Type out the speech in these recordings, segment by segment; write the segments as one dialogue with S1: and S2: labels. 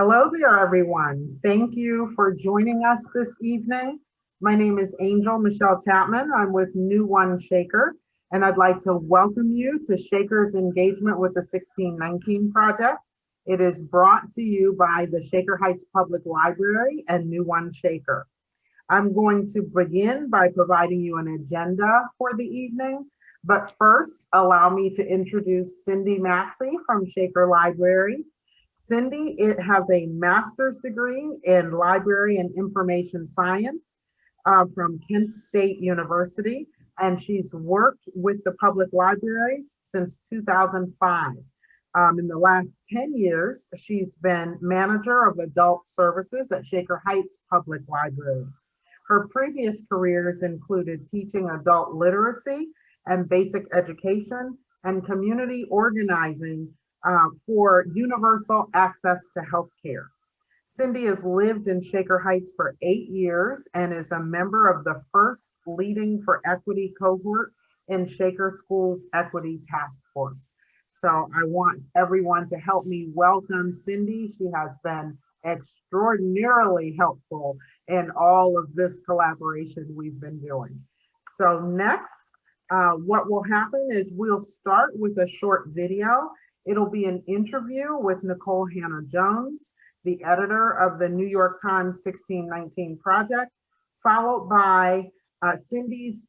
S1: Hello there, everyone. Thank you for joining us this evening. My name is Angel Michelle Chapman. I'm with New One Shaker, and I'd like to welcome you to Shaker's engagement with the 1619 Project. It is brought to you by the Shaker Heights Public Library and New One Shaker. I'm going to begin by providing you an agenda for the evening, but first, allow me to introduce Cindy Maxey from Shaker Library. Cindy has a master's degree in library and information science from Kent State University, and she's worked with the public libraries since 2005. In the last 10 years, she's been manager of adult services at Shaker Heights Public Library. Her previous careers included teaching adult literacy and basic education and community organizing for universal access to healthcare. Cindy has lived in Shaker Heights for 8 years and is a member of the first Leading for Equity cohort in Shaker Schools Equity Task Force. So I want everyone to help me welcome Cindy. She has been extraordinarily helpful in all of this collaboration we've been doing. So next, what will happen is we'll start with a short video. It'll be an interview with Nicole Hannah-Jones, the editor of the New York Times 1619 Project, followed by Cindy's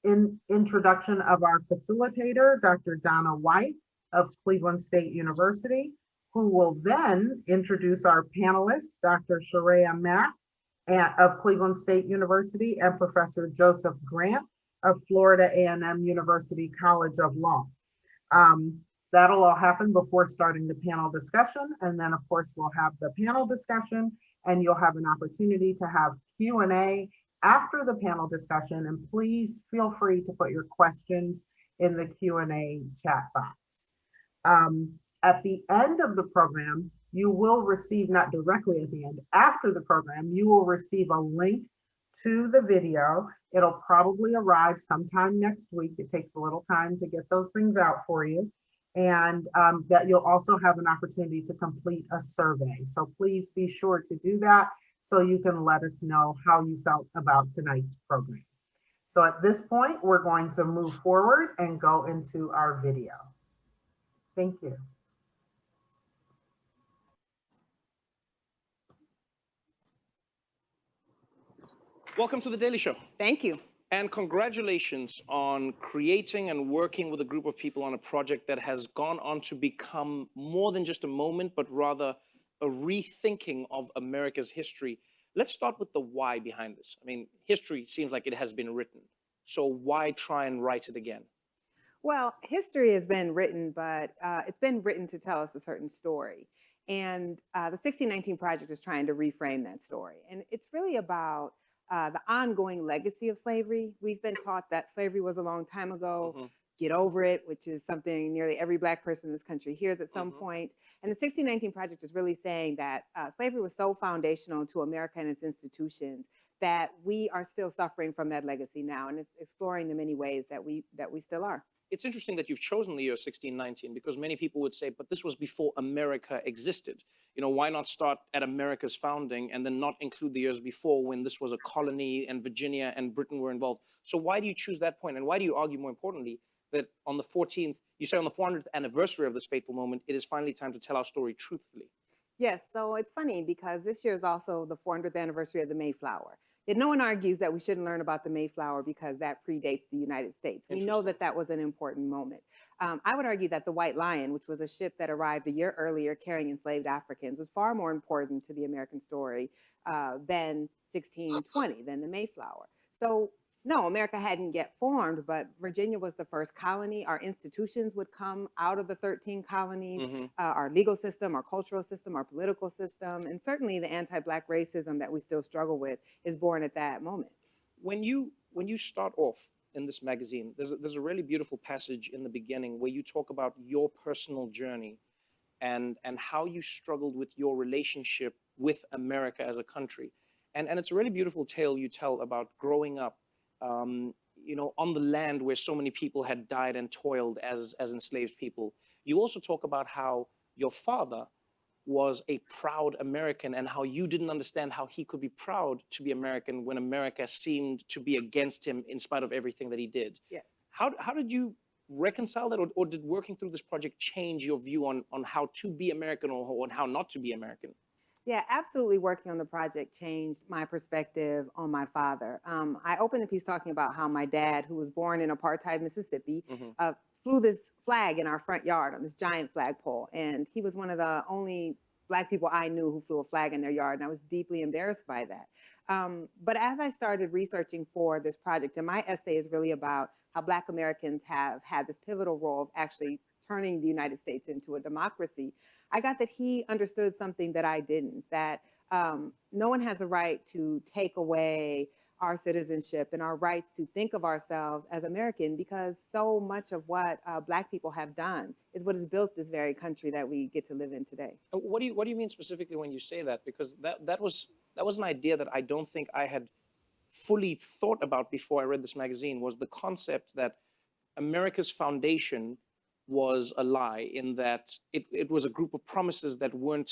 S1: introduction of our facilitator, Dr. Donna White of Cleveland State University, who will then introduce our panelists, Dr. Sharia Mack of Cleveland State University and Professor Joseph Grant of Florida A&M University College of Law. That'll all happen before starting the panel discussion. And then of course, we'll have the panel discussion and you'll have an opportunity to have Q&A after the panel discussion. And please feel free to put your questions in the Q&A chat box. At the end of the program, you will receive, not directly at the end, after the program, you will receive a link to the video. It'll probably arrive sometime next week. It takes a little time to get those things out for you. And that you'll also have an opportunity to complete a survey. So please be sure to do that so you can let us know how you felt about tonight's program. So at this point, we're going to move forward and go into our video. Thank you.
S2: Welcome to The Daily Show.
S3: Thank you.
S2: And congratulations on creating and working with a group of people on a project that has gone on to become more than just a moment, but rather a rethinking of America's history. Let's start with the why behind this. I mean, history seems like it has been written. So why try and write it again?
S3: Well, history has been written, but it's been written to tell us a certain story. And the 1619 Project is trying to reframe that story. And it's really about the ongoing legacy of slavery. We've been taught that slavery was a long time ago, get over it, which is something nearly every Black person in this country hears at some point. And the 1619 Project is really saying that slavery was so foundational to America and its institutions that we are still suffering from that legacy now, and it's exploring the many ways that we still are.
S2: It's interesting that you've chosen the year 1619 because many people would say, but this was before America existed. You know, why not start at America's founding and then not include the years before when this was a colony and Virginia and Britain were involved? So why do you choose that point? And why do you argue, more importantly, that on the 14th, you say on the 400th anniversary of this fateful moment, it is finally time to tell our story truthfully?
S3: Yes, so it's funny because this year is also the 400th anniversary of the Mayflower. And no one argues that we shouldn't learn about the Mayflower because that predates the United States. We know that that was an important moment. I would argue that the White Lion, which was a ship that arrived a year earlier carrying enslaved Africans, was far more important to the American story than 1620, than the Mayflower. So no, America hadn't yet formed, but Virginia was the first colony. Our institutions would come out of the 13 colonies, our legal system, our cultural system, our political system, and certainly the anti-Black racism that we still struggle with is born at that moment.
S2: When you start off in this magazine, there's a really beautiful passage in the beginning where you talk about your personal journey and how you struggled with your relationship with America as a country. And it's a really beautiful tale you tell about growing up you know, on the land where so many people had died and toiled as enslaved people. You also talk about how your father was a proud American, and how you didn't understand how he could be proud to be American when America seemed to be against him in spite of everything that he did.
S3: Yes.
S2: How did you reconcile that, or did working through this project change your view on how to be American, or on how not to be American?
S3: Yeah, absolutely. Working on the project changed my perspective on my father. I opened the piece talking about how my dad, who was born in apartheid Mississippi, flew this flag in our front yard on this giant flagpole. And he was one of the only Black people I knew who flew a flag in their yard. And I was deeply embarrassed by that. But as I started researching for this project, and my essay is really about how Black Americans have had this pivotal role of actually turning the United States into a democracy, I got that he understood something that I didn't, that no one has a right to take away our citizenship and our rights to think of ourselves as American, because so much of what Black people have done is what has built this very country that we get to live in today.
S2: What do you mean specifically when you say that? Because that was an idea that I don't think I had fully thought about before I read this magazine, was the concept that America's foundation was a lie, in that it was a group of promises that weren't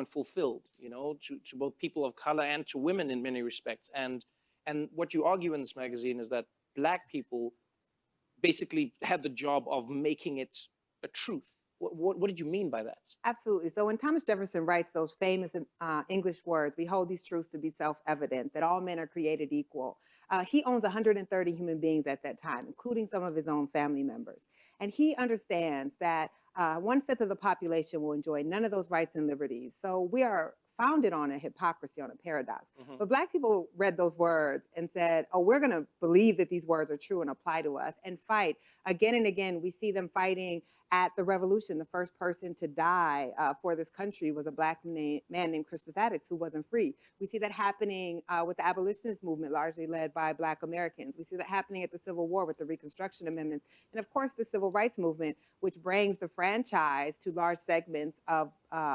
S2: fulfilled, to both people of color and to women in many respects. And what you argue in this magazine is that Black people basically had the job of making it a truth. What did you mean by that?
S3: Absolutely. So when Thomas Jefferson writes those famous English words, we hold these truths to be self-evident, that all men are created equal. He owns 130 human beings at that time, including some of his own family members. And he understands that 1/5 of the population will enjoy none of those rights and liberties. So we are founded on a hypocrisy, on a paradox. But Black people read those words and said, oh, we're going to believe that these words are true and apply to us, and fight again and again. We see them fighting at the revolution. The first person to die for this country was a Black man named Crispus Attucks, who wasn't free. We see that happening with the abolitionist movement, largely led by Black Americans. We see that happening at the Civil War with the Reconstruction Amendments. And of course, the Civil Rights Movement, which brings the franchise to large segments of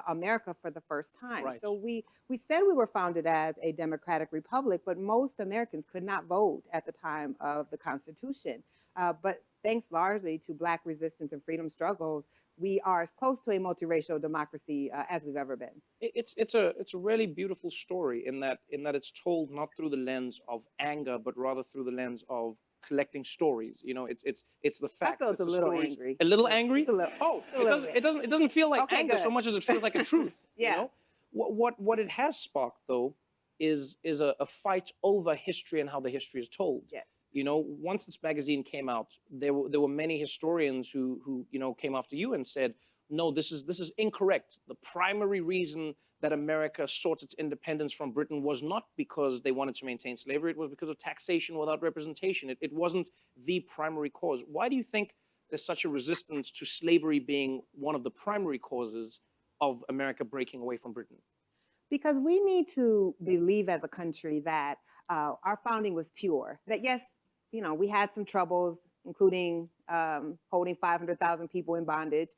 S3: America for the first time.
S2: Right.
S3: So we said we were founded as a democratic republic, but most Americans could not vote at the time of the Constitution. But thanks largely to Black resistance and freedom struggles, we are as close to a multiracial democracy as we've ever been.
S2: It's a really beautiful story in that it's told not through the lens of anger, but rather through the lens of collecting stories. It's the facts.
S3: I felt
S2: it's
S3: a
S2: the
S3: little
S2: stories.
S3: angry.
S2: A little angry? It doesn't feel like
S3: Okay,
S2: anger
S3: good.
S2: so much as it feels like a truth.
S3: Yeah.
S2: What it has sparked, though, is a fight over history and how the history is told.
S3: Yes.
S2: Once this magazine came out, there were many historians who came after you and said, no, this is incorrect. The primary reason that America sought its independence from Britain was not because they wanted to maintain slavery. It was because of taxation without representation. It wasn't the primary cause. Why do you think there's such a resistance to slavery being one of the primary causes of America breaking away from Britain?
S3: Because we need to believe as a country that our founding was pure. That yes, we had some troubles, including holding 500,000 people in bondage,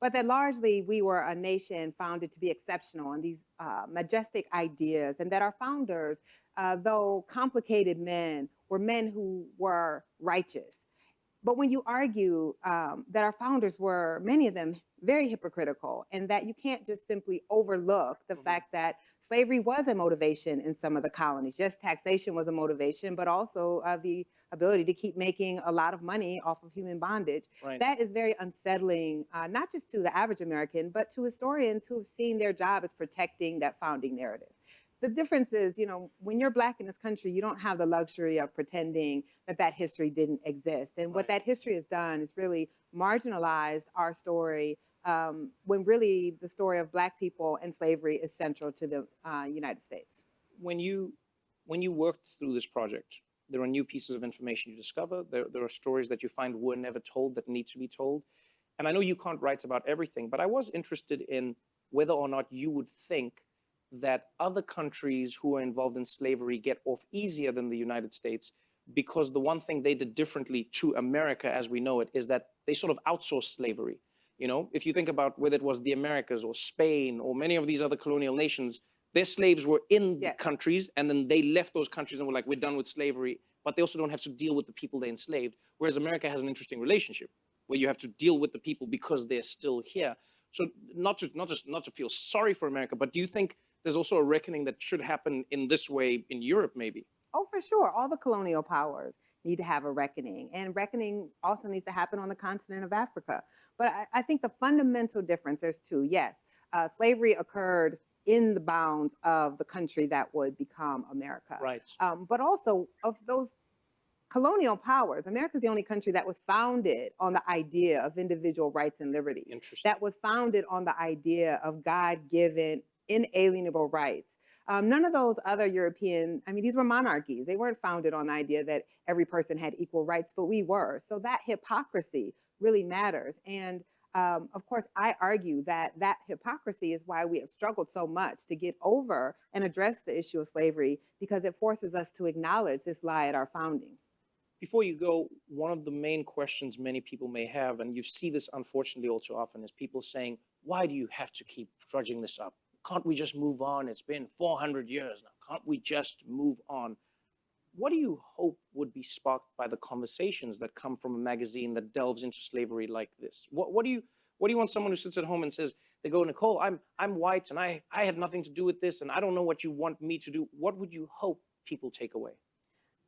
S3: but that largely we were a nation founded to be exceptional and these majestic ideas, and that our founders, though complicated men, were men who were righteous. But when you argue that our founders were, many of them, very hypocritical, and that you can't just simply overlook the fact that slavery was a motivation in some of the colonies. Yes, taxation was a motivation, but also the ability to keep making a lot of money off of human bondage.
S2: Right.
S3: That is very unsettling, not just to the average American, but to historians who have seen their job as protecting that founding narrative. The difference is, when you're Black in this country, you don't have the luxury of pretending that history didn't exist. And what that history has done is really marginalize our story, when really the story of Black people and slavery is central to the United States.
S2: When you worked through this project, there are new pieces of information you discover. There are stories that you find were never told that need to be told. And I know you can't write about everything, but I was interested in whether or not you would think that other countries who are involved in slavery get off easier than the United States, because the one thing they did differently to America as we know it is that they sort of outsourced slavery. If you think about whether it was the Americas or Spain or many of these other colonial nations, their slaves were in the countries, and then they left those countries and were like, we're done with slavery, but they also don't have to deal with the people they enslaved. Whereas America has an interesting relationship where you have to deal with the people because they're still here. So not to feel sorry for America, but do you think there's also a reckoning that should happen in this way in Europe, maybe?
S3: Oh, for sure. All the colonial powers need to have a reckoning, and reckoning also needs to happen on the continent of Africa. But I think the fundamental difference, there's two. Yes, slavery occurred in the bounds of the country that would become America.
S2: Right.
S3: But also of those colonial powers, America is the only country that was founded on the idea of individual rights and liberty.
S2: Interesting.
S3: That was founded on the idea of God-given inalienable rights. None of those other European, I mean, these were monarchies. They weren't founded on the idea that every person had equal rights, but we were. So that hypocrisy really matters. And of course, I argue that that hypocrisy is why we have struggled so much to get over and address the issue of slavery, because it forces us to acknowledge this lie at our founding.
S2: Before you go, one of the main questions many people may have, and you see this unfortunately all too often, is people saying, why do you have to keep drudging this up? Can't we just move on? It's been 400 years now. Can't we just move on? What do you hope would be sparked by the conversations that come from a magazine that delves into slavery like this? What do you want someone who sits at home and says, they go, Nicole, I'm white and I had nothing to do with this and I don't know what you want me to do. What would you hope people take away?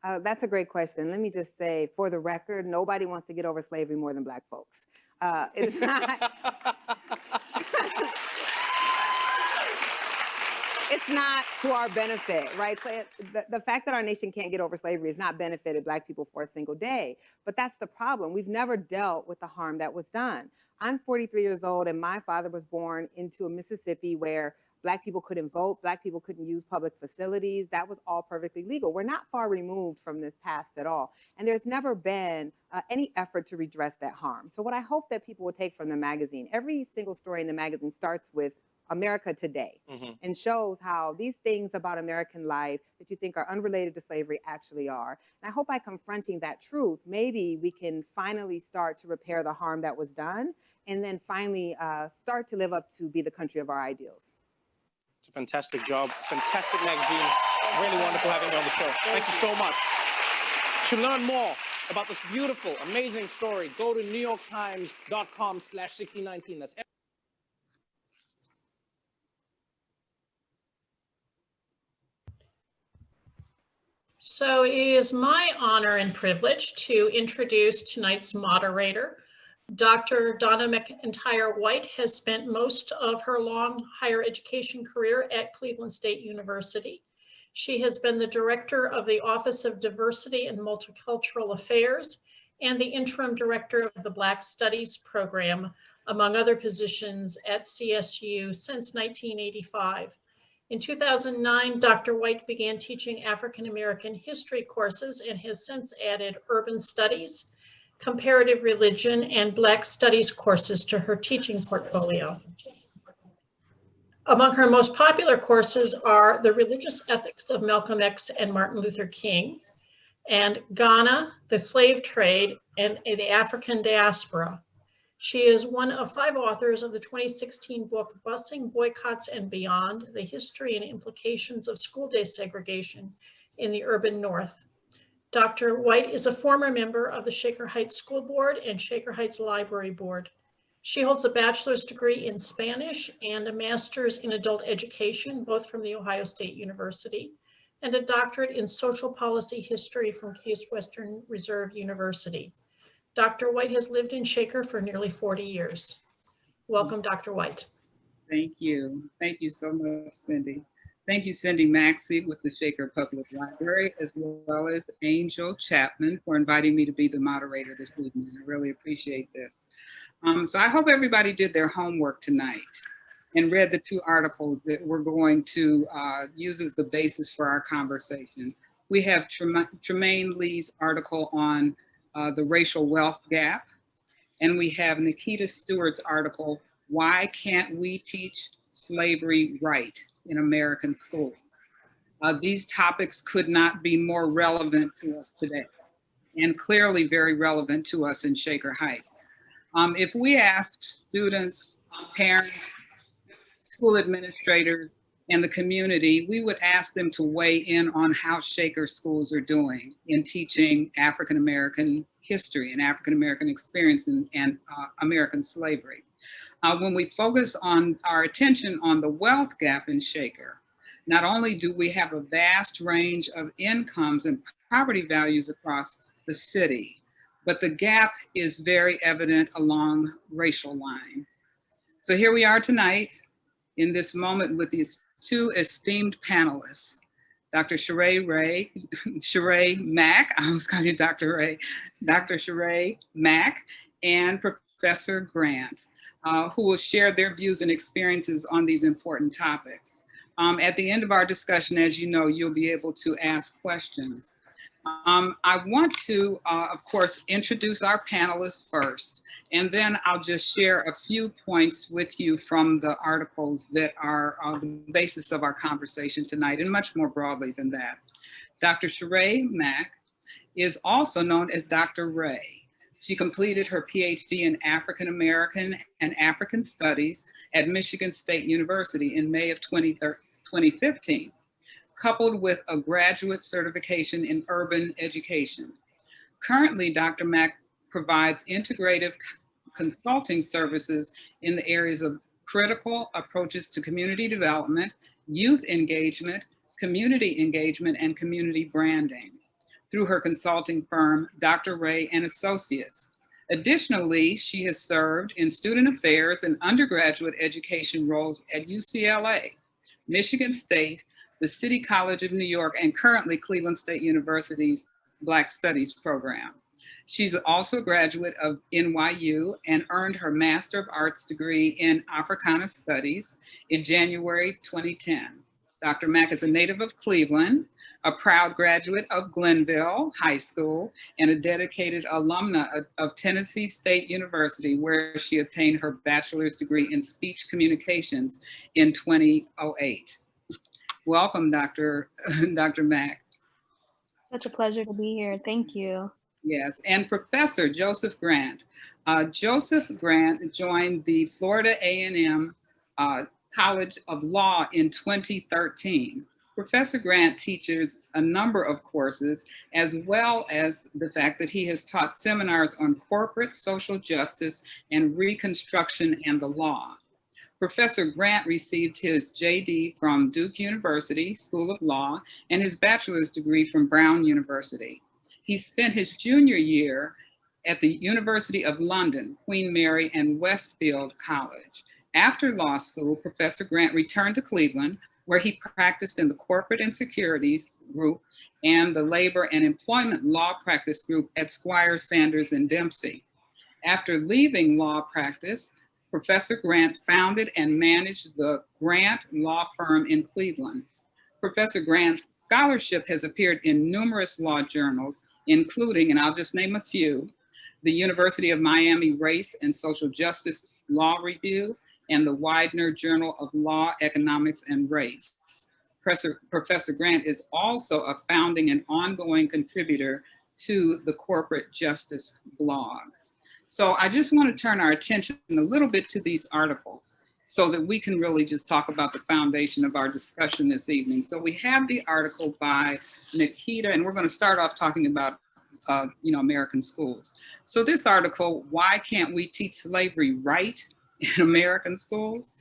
S3: That's a great question. Let me just say, for the record, nobody wants to get over slavery more than Black folks. It's not. It's not to our benefit, right? So the fact that our nation can't get over slavery has not benefited Black people for a single day. But that's the problem. We've never dealt with the harm that was done. I'm 43 years old, and my father was born into a Mississippi where Black people couldn't vote, Black people couldn't use public facilities. That was all perfectly legal. We're not far removed from this past at all. And there's never been any effort to redress that harm. So what I hope that people will take from the magazine, every single story in the magazine starts with America today, and shows how these things about American life that you think are unrelated to slavery actually are. And I hope by confronting that truth, maybe we can finally start to repair the harm that was done, and then finally start to live up to be the country of our ideals.
S2: It's a fantastic job, fantastic magazine. Really wonderful having you on the show. Thank you so much. To learn more about this beautiful, amazing story, go to newyorktimes.com/1619. That's
S4: So it is my honor and privilege to introduce tonight's moderator. Dr. Donna McIntyre White has spent most of her long higher education career at Cleveland State University. She has been the director of the Office of Diversity and Multicultural Affairs and the interim director of the Black Studies program, among other positions at CSU since 1985. In 2009, Dr. White began teaching African American history courses and has since added urban studies, comparative religion, and Black studies courses to her teaching portfolio. Among her most popular courses are The Religious Ethics of Malcolm X and Martin Luther King, and Ghana, the Slave Trade, and the African Diaspora. She is one of 5 authors of the 2016 book, Busing, Boycotts, and Beyond, The History and Implications of School Day Segregation in the Urban North. Dr. White is a former member of the Shaker Heights School Board and Shaker Heights Library Board. She holds a bachelor's degree in Spanish and a master's in adult education, both from The Ohio State University, and a doctorate in social policy history from Case Western Reserve University. Dr. White has lived in Shaker for nearly 40 years. Welcome, Dr. White.
S5: Thank you. Thank you so much, Cindy. Thank you, Cindy Maxey with the Shaker Public Library, as well as Angel Chapman for inviting me to be the moderator this evening. I really appreciate this. So I hope everybody did their homework tonight and read the 2 articles that we're going to use as the basis for our conversation. We have Tremaine Lee's article on the racial wealth gap, and we have Nikita Stewart's article, Why Can't We Teach Slavery Right in American Schools? These topics could not be more relevant to us today, and clearly very relevant to us in Shaker Heights. If we ask students, parents, school administrators, and the community, we would ask them to weigh in on how Shaker schools are doing in teaching African American history and African American experience and American slavery. When we focus on our attention on the wealth gap in Shaker, not only do we have a vast range of incomes and property values across the city, but the gap is very evident along racial lines. So here we are tonight in this moment with these two esteemed panelists, Dr. Sheree Mack, I was calling you Dr. Ray, Dr. Sheree Mack, and Professor Grant, who will share their views and experiences on these important topics. At the end of our discussion, as you know, you'll be able to ask questions. I want to, of course, introduce our panelists first, and then I'll just share a few points with you from the articles that are the basis of our conversation tonight, and much more broadly than that. Dr. Sheree Mack is also known as Dr. Ray. She completed her PhD in African American and African Studies at Michigan State University in May of 2015. Coupled with a graduate certification in urban education. Currently, Dr. Mack provides integrative consulting services in the areas of critical approaches to community development, youth engagement, and community branding through her consulting firm, Dr. Ray and Associates. Additionally, she has served in student affairs and undergraduate education roles at UCLA, Michigan State, the City College of New York, and currently Cleveland State University's Black Studies program. She's also a graduate of NYU and earned her Master of Arts degree in Africana Studies in January 2010. Dr. Mack is a native of Cleveland, a proud graduate of Glenville High School, and a dedicated alumna of Tennessee State University, where she obtained her bachelor's degree in speech communications in 2008. Welcome, Dr. Mack.
S6: Such a pleasure to be here. Thank you.
S5: Yes, and Professor Joseph Grant. Joseph Grant joined the Florida A&M College of Law in 2013. Professor Grant teaches a number of courses, as well as the fact that he has taught seminars on corporate social justice and Reconstruction and the law. Professor Grant received his JD from Duke University School of Law and his bachelor's degree from Brown University. He spent his junior year at the University of London, Queen Mary, and Westfield College. After law school, Professor Grant returned to Cleveland, where he practiced in the Corporate and Securities Group and the Labor and Employment Law Practice Group at Squire, Sanders, and Dempsey. After leaving law practice, Professor Grant founded and managed the Grant Law Firm in Cleveland. Professor Grant's scholarship has appeared in numerous law journals, including, and I'll just name a few, the University of Miami Race and Social Justice Law Review and the Widener Journal of Law, Economics, and Race. Professor Grant is also a founding and ongoing contributor to the Corporate Justice blog. So I just want to turn our attention a little bit to these articles so that we can really just talk about the foundation of our discussion this evening. So we have the article by Nikita, and we're going to start off talking about American schools. So this article, Why Can't We Teach Slavery Right in American Schools?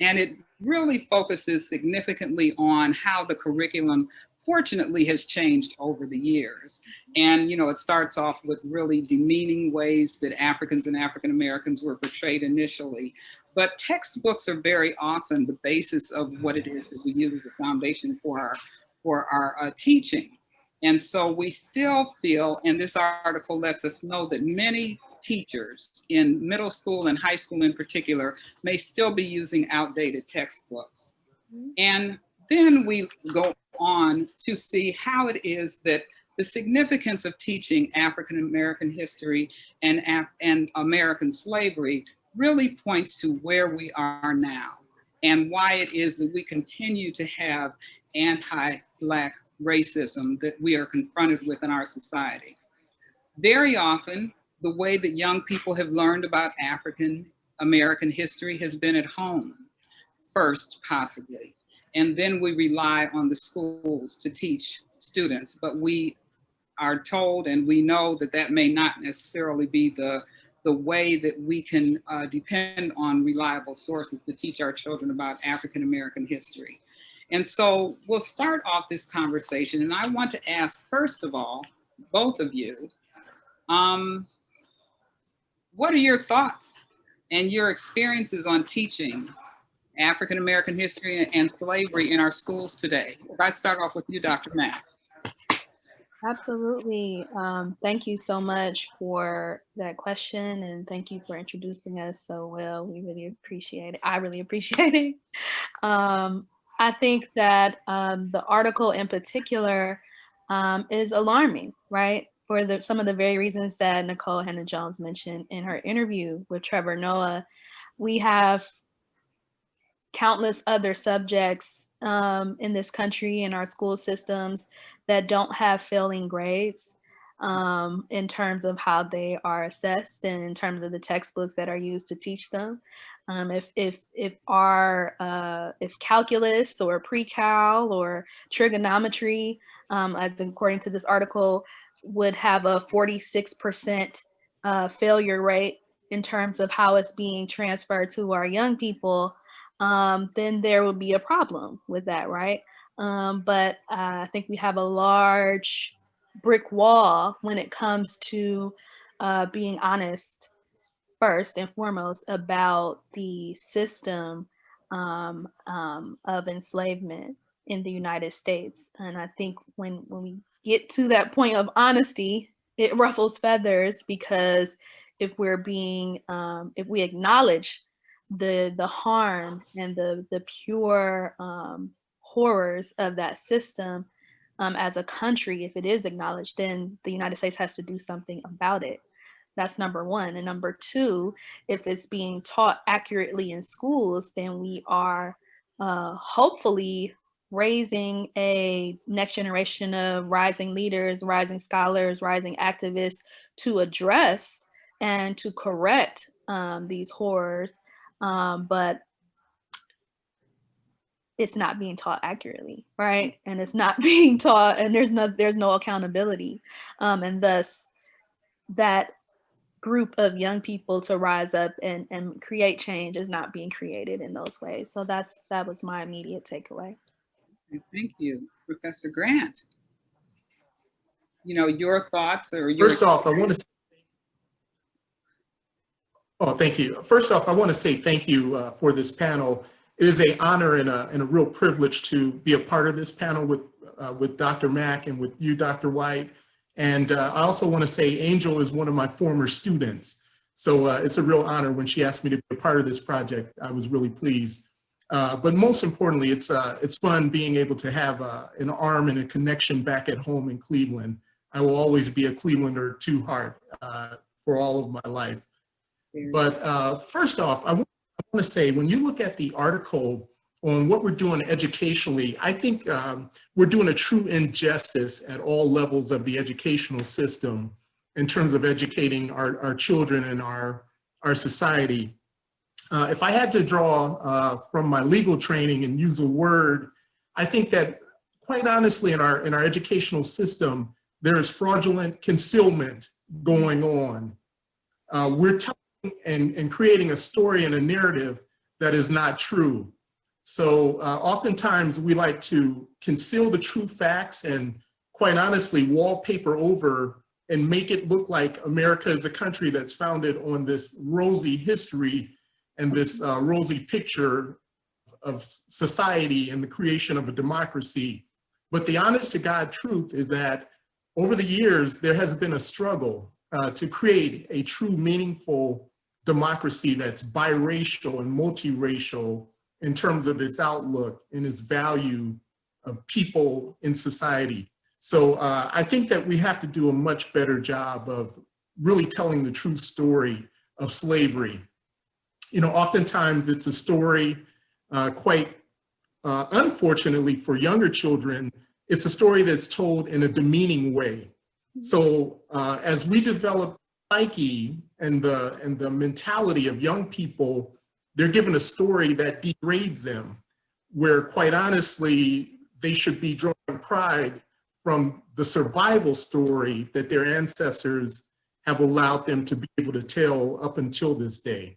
S5: And it really focuses significantly on how the curriculum fortunately has changed over the years. And, it starts off with really demeaning ways that Africans and African Americans were portrayed initially. But textbooks are very often the basis of what it is that we use as a foundation for our teaching. And so we still feel, and this article lets us know, that many teachers in middle school and high school in particular may still be using outdated textbooks. And then we go on to see how it is that the significance of teaching African American history and American slavery really points to where we are now and why it is that we continue to have anti-Black racism that we are confronted with in our society. Very often, the way that young people have learned about African American history has been at home, first possibly. And then we rely on the schools to teach students, but we are told and we know that that may not necessarily be the the way that we can depend on reliable sources to teach our children about African American history. And so we'll start off this conversation, and I want to ask, first of all, both of you, what are your thoughts and your experiences on teaching African American history and slavery in our schools today? I'd start off with you, Dr. Mack.
S6: Absolutely. Thank you so much for that question, and thank you for introducing us so well. We really appreciate it. I really appreciate it. I think that the article in particular is alarming, right? For some of the very reasons that Nicole Hannah-Jones mentioned in her interview with Trevor Noah. We have countless other subjects in this country, in our school systems, that don't have failing grades in terms of how they are assessed and in terms of the textbooks that are used to teach them. If calculus or pre-cal or trigonometry, as according to this article, would have a 46% failure rate in terms of how it's being transferred to our young people, then there would be a problem with that, right? But I think we have a large brick wall when it comes to being honest, first and foremost, about the system of enslavement in the United States. And I think when we get to that point of honesty, it ruffles feathers, because if if we acknowledge the harm and the pure horrors of that system as a country, if it is acknowledged, then the United States has to do something about it. That's number one. And number two, if it's being taught accurately in schools, then we are hopefully raising a next generation of rising leaders, rising scholars, rising activists to address and to correct these horrors. But it's not being taught accurately, right? And it's not being taught, and there's no accountability. And thus that group of young people to rise up and create change is not being created in those ways. So that was my immediate takeaway.
S5: Thank you. Professor Grant. Your thoughts or your—
S7: First off, I want to thank you. First off, I want to say thank you for this panel. It is an honor and a real privilege to be a part of this panel with Dr. Mack and with you, Dr. White. And I also want to say Angel is one of my former students. So it's a real honor when she asked me to be a part of this project. I was really pleased. But most importantly, it's fun being able to have an arm and a connection back at home in Cleveland. I will always be a Clevelander to heart for all of my life. But first off, I want to say, when you look at the article on what we're doing educationally, I think we're doing a true injustice at all levels of the educational system in terms of educating our children and our society. If I had to draw from my legal training and use a word, I think that, quite honestly, in our educational system, there is fraudulent concealment going on. We're telling and creating a story and a narrative that is not true. So oftentimes we like to conceal the true facts and, quite honestly, wallpaper over and make it look like America is a country that's founded on this rosy history and this rosy picture of society and the creation of a democracy. But the honest to God truth is that over the years, there has been a struggle to create a true, meaningful democracy that's biracial and multiracial in terms of its outlook and its value of people in society. So I think that we have to do a much better job of really telling the true story of slavery. Oftentimes it's a story, quite unfortunately for younger children, it's a story that's told in a demeaning way. So as we develop psyche and the mentality of young people, they're given a story that degrades them, where, quite honestly, they should be drawing pride from the survival story that their ancestors have allowed them to be able to tell up until this day.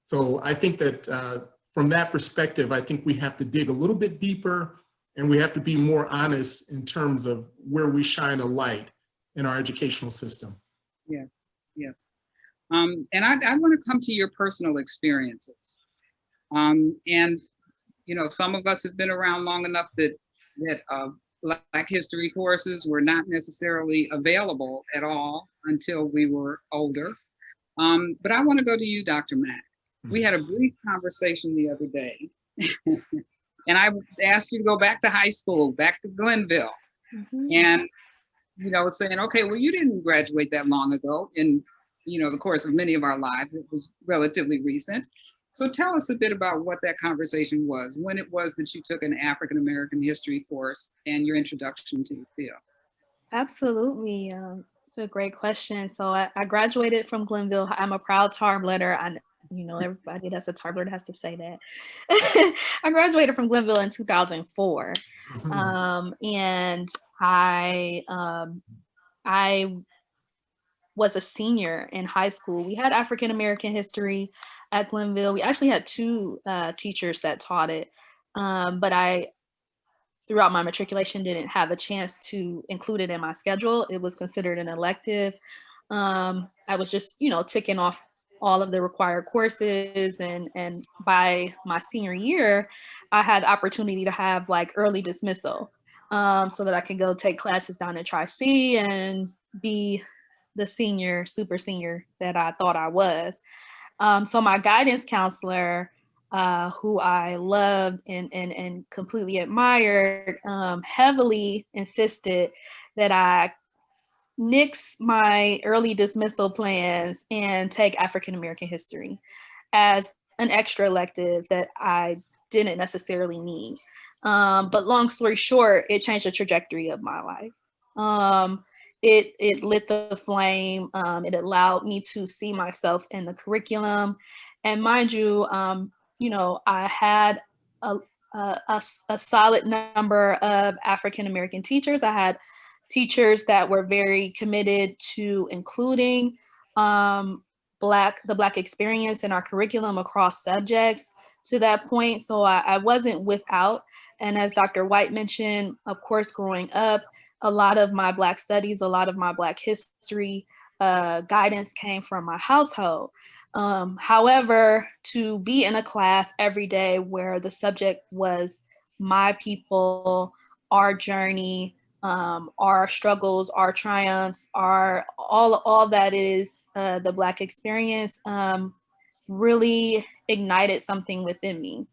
S7: So I think that from that perspective, I think we have to dig a little bit deeper, and we have to be more honest in terms of where we shine a light in our educational system.
S5: Yes, yes. And I want to come to your personal experiences. And, you know, some of us have been around long enough that Black history courses were not necessarily available at all until we were older. But I want to go to you, Dr. Mack. We had a brief conversation the other day, and I asked you to go back to high school, back to Glenville. And, you know, saying, okay, well, you didn't graduate that long ago in, you know, the course of many of our lives. It was relatively recent. So tell us a bit about what that conversation was, when it was that you took an African-American history course and your introduction to the field.
S6: Absolutely. It's a great question. So I graduated from Glenville. I'm a proud Tarbletter. You know, everybody that's a Tarbletter has to say that. I graduated from Glenville in 2004. And I was a senior in high school. We had African-American history at Glenville. We actually had two teachers that taught it, but I, throughout my matriculation, didn't have a chance to include it in my schedule. It was considered an elective. I was just, you know, ticking off all of the required courses, and by my senior year, I had the opportunity to have like early dismissal, so that I could go take classes down at Tri-C and be the senior, super senior that I thought I was. So my guidance counselor, who I loved and completely admired, heavily insisted that I nix my early dismissal plans and take African-American history as an extra elective that I didn't necessarily need. But long story short, it changed the trajectory of my life. It lit the flame. It allowed me to see myself in the curriculum. And mind you, you know, I had a solid number of African-American teachers. I had teachers that were very committed to including the Black experience in our curriculum across subjects to that point. So I wasn't without. And as Dr. White mentioned, of course, growing up, a lot of my Black studies, a lot of my Black history guidance came from my household. However, to be in a class every day where the subject was my people, our journey, our struggles, our triumphs, our all that is the Black experience, really ignited something within me.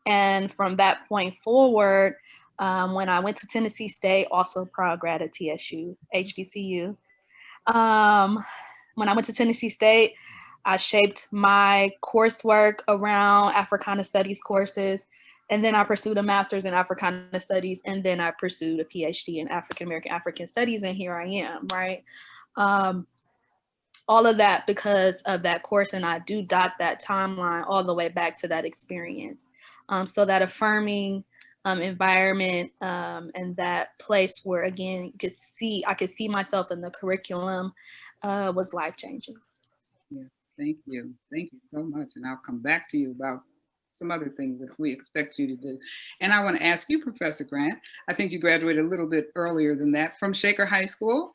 S6: And from that point forward, when I went to Tennessee State, also proud grad at TSU, HBCU. When I went to Tennessee State, I shaped my coursework around Africana Studies courses. And then I pursued a master's in Africana Studies, and then I pursued a PhD in African Studies, and here I am, right? All of that because of that course, and I do dot that timeline all the way back to that experience. So that affirming environment and that place where, again, I could see myself in the curriculum was life-changing.
S5: Yeah, thank you so much. And I'll come back to you about some other things that we expect you to do. And I want to ask you, Professor Grant, I think you graduated a little bit earlier than that from Shaker High School.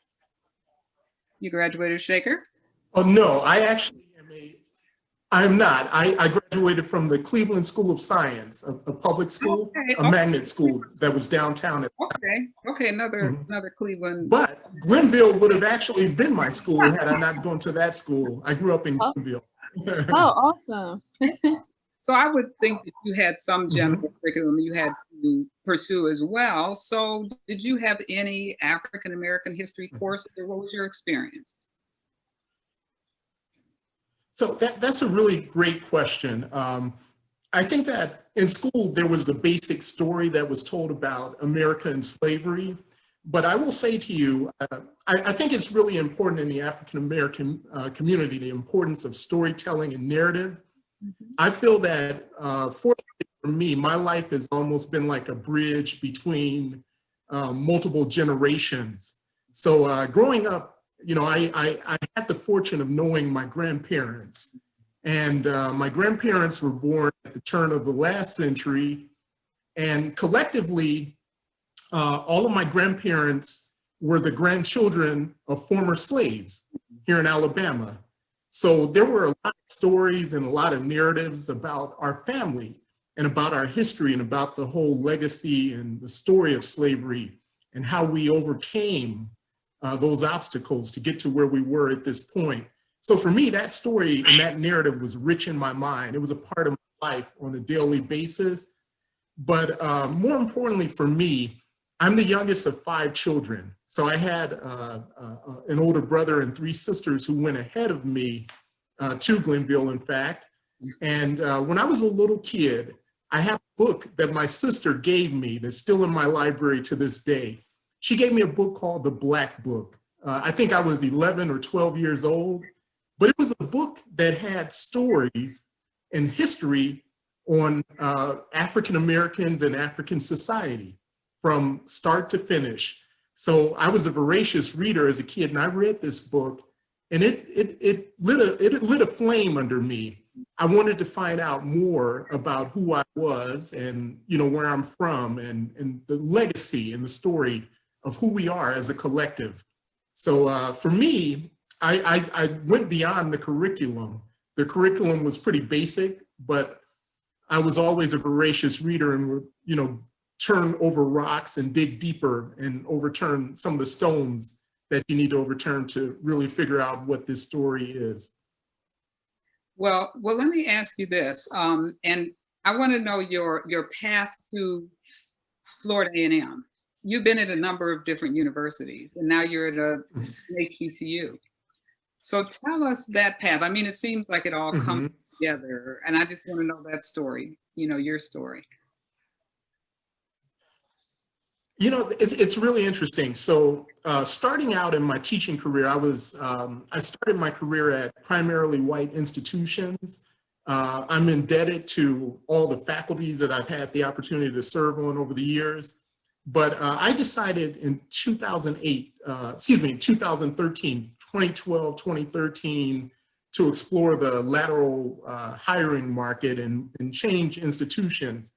S5: You graduated Shaker?
S7: Oh, no, I'm not. I graduated from the Cleveland School of Science, a public school, a magnet school that was downtown.
S5: Okay, another Cleveland.
S7: But Glenville would have actually been my school had I not gone to that school. I grew up in Glenville.
S6: Oh, awesome.
S5: So I would think that you had some general curriculum you had to pursue as well. So did you have any African-American history courses, or what was your experience?
S7: So that's a really great question. I think that in school, there was the basic story that was told about America and slavery. But I will say to you, I think it's really important in the African-American community, the importance of storytelling and narrative. I feel that, fortunately for me, my life has almost been like a bridge between multiple generations. So growing up you know, I had the fortune of knowing my grandparents. And my grandparents were born at the turn of the last century. And collectively, all of my grandparents were the grandchildren of former slaves here in Alabama. So there were a lot of stories and a lot of narratives about our family and about our history and about the whole legacy and the story of slavery and how we overcame those obstacles to get to where we were at this point. So for me, that story and that narrative was rich in my mind. It was a part of my life on a daily basis. But more importantly for me, I'm the youngest of 5 children. So I had an older brother and 3 sisters who went ahead of me to Glenville, in fact. And when I was a little kid, I have a book that my sister gave me that's still in my library to this day. She gave me a book called The Black Book. I think I was 11 or 12 years old, but it was a book that had stories and history on African Americans and African society from start to finish. So I was a voracious reader as a kid, and I read this book, and it lit a flame under me. I wanted to find out more about who I was and, you know, where I'm from and the legacy and the story of who we are as a collective. So for me, I went beyond the curriculum. The curriculum was pretty basic, but I was always a voracious reader and would, you know, turn over rocks and dig deeper and overturn some of the stones that you need to overturn to really figure out what this story is.
S5: Well, let me ask you this, and I want to know your path to Florida A&M. You've been at a number of different universities, and now you're at an HBCU. So tell us that path. I mean, it seems like it all comes together, and I just want to know that story, you know, your story.
S7: You know, it's really interesting. So starting out in my teaching career, I started my career at primarily white institutions. I'm indebted to all the faculties that I've had the opportunity to serve on over the years. But I decided in 2013, 2012, 2013, to explore the lateral hiring market and change institutions.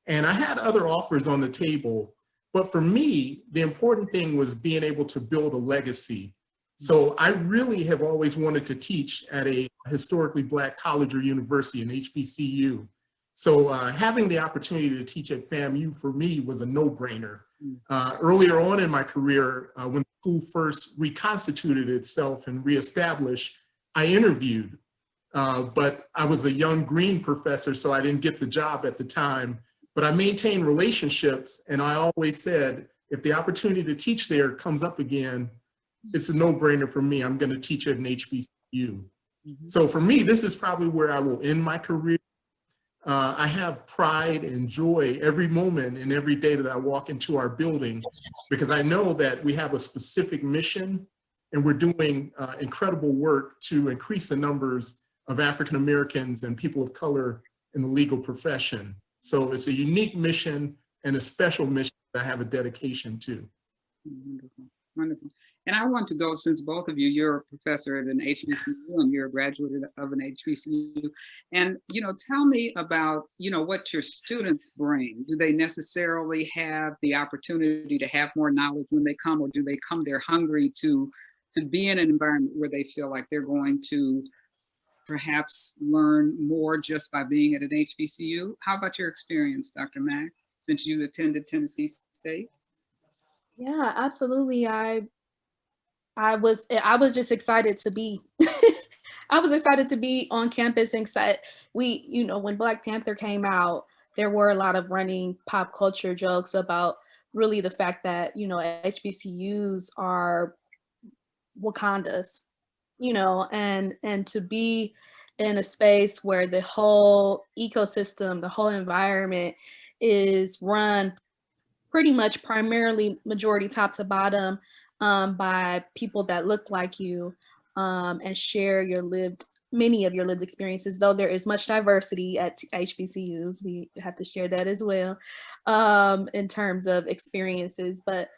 S7: And I had other offers on the table. But for me, the important thing was being able to build a legacy. So I really have always wanted to teach at a historically Black college or university, an HBCU. So having the opportunity to teach at FAMU for me was a no-brainer. Earlier on in my career, when the school first reconstituted itself and reestablished, I interviewed, but I was a young green professor, so I didn't get the job at the time. But I maintained relationships, and I always said, if the opportunity to teach there comes up again, it's a no-brainer for me. I'm going to teach at an HBCU. So for me, this is probably where I will end my career. I have pride and joy every moment and every day that I walk into our building, because I know that we have a specific mission and we're doing incredible work to increase the numbers of African Americans and people of color in the legal profession. So it's a unique mission and a special mission that I have a dedication to.
S5: Wonderful, wonderful. And I want to go, since both of you, you're a professor at an HBCU and you're a graduate of an HBCU. And, you know, tell me about, you know, what your students bring. Do they necessarily have the opportunity to have more knowledge when they come, or do they come there hungry to be in an environment where they feel like they're going to perhaps learn more just by being at an HBCU? How about your experience, Dr. Mack, since you attended Tennessee State?
S6: Yeah, absolutely. I was just excited to be I was excited to be on campus and excited. You know, when Black Panther came out, there were a lot of running pop culture jokes about really the fact that, you know, HBCUs are Wakandas, you know, and to be in a space where the whole ecosystem, the whole environment is run pretty much primarily majority top to bottom by people that look like you and share many of your lived experiences. Though there is much diversity at HBCUs, we have to share that as well in terms of experiences. But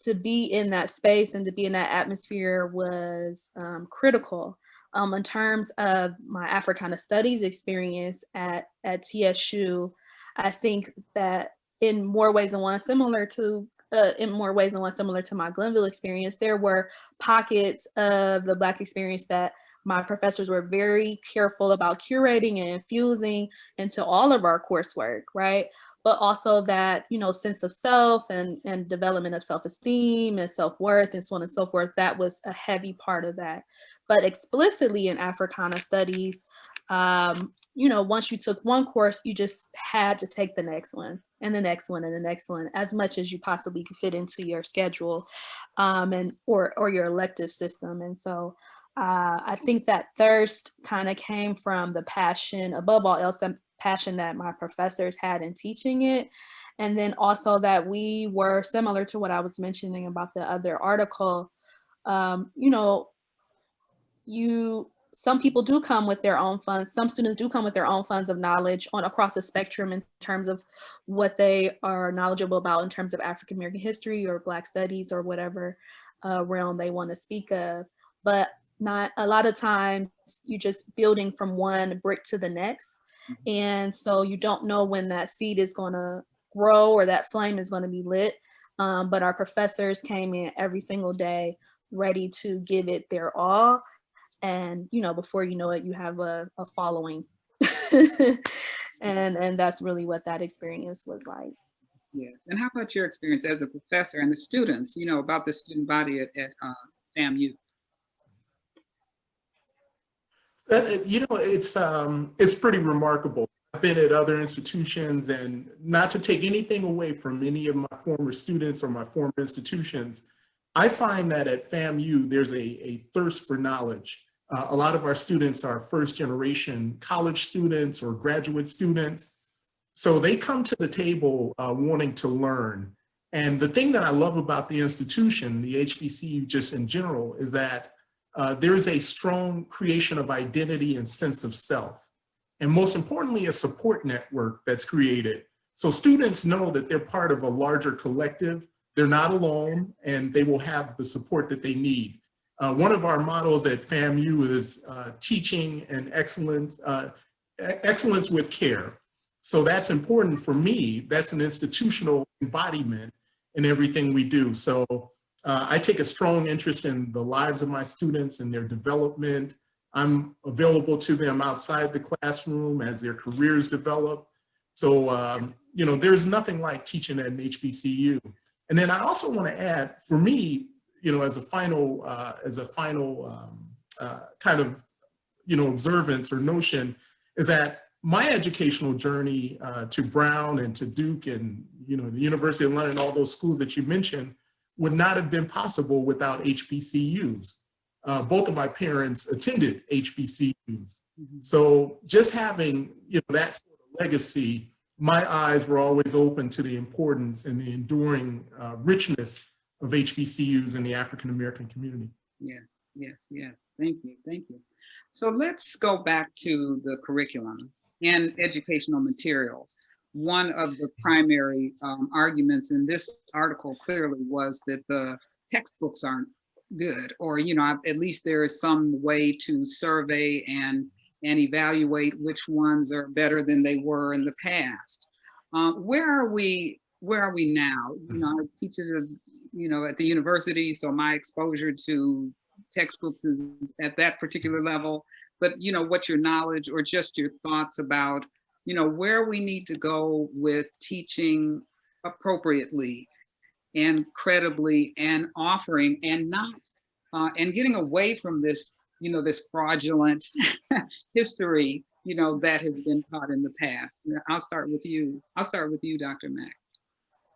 S6: to be in that space and to be in that atmosphere was critical. In terms of my Africana Studies experience at TSU, I think that in more ways than one, similar to my Glenville experience, there were pockets of the Black experience that my professors were very careful about curating and infusing into all of our coursework, right? But also that, you know, sense of self and development of self-esteem and self-worth and so on and so forth, that was a heavy part of that. But explicitly in Africana Studies, you know, once you took one course, you just had to take the next one and the next one and the next one, as much as you possibly could fit into your schedule or your elective system. And so I think that thirst kind of came from the passion, above all else, the passion that my professors had in teaching it. And then also that we were similar to what I was mentioning about the other article, you know, some people do come with their own funds. Some students do come with their own funds of knowledge across the spectrum in terms of what they are knowledgeable about in terms of African American history or Black studies or whatever realm they want to speak of. But not a lot of times you're just building from one brick to the next. And so you don't know when that seed is going to grow or that flame is going to be lit. But our professors came in every single day ready to give it their all. And, you know, before you know it, you have a following. and that's really what that experience was like.
S5: Yes. And how about your experience as a professor and the students, you know, about the student body at FAMU?
S7: You know, it's pretty remarkable. I've been at other institutions, and not to take anything away from any of my former students or my former institutions, I find that at FAMU, there's a thirst for knowledge. A lot of our students are first generation college students or graduate students. So they come to the table wanting to learn. And the thing that I love about the institution, the HBCU just in general, is that there is a strong creation of identity and sense of self. And most importantly, a support network that's created. So students know that they're part of a larger collective. They're not alone, and they will have the support that they need. One of our models at FAMU is teaching and excellence with care. So that's important for me. That's an institutional embodiment in everything we do. So I take a strong interest in the lives of my students and their development. I'm available to them outside the classroom as their careers develop. So, you know, there's nothing like teaching at an HBCU. And then I also want to add, for me, you know, as a final kind of, you know, observance or notion, is that my educational journey to Brown and to Duke and, you know, the University of London, all those schools that you mentioned, would not have been possible without HBCUs. Both of my parents attended HBCUs. Mm-hmm. So just having, you know, that sort of legacy, my eyes were always open to the importance and the enduring richness of HBCUs in the African American community.
S5: Yes, yes, yes. Thank you, thank you. So let's go back to the curriculum and educational materials. One of the primary arguments in this article clearly was that the textbooks aren't good, or, you know, at least there is some way to survey and evaluate which ones are better than they were in the past. Where are we now? You know, I teach at, you know, at the university, so my exposure to textbooks is at that particular level. But, you know, what's your knowledge or just your thoughts about, you know, where we need to go with teaching appropriately and credibly and offering and not, and getting away from this, you know, this fraudulent history, you know, that has been taught in the past. I'll start with you, Dr. Mack.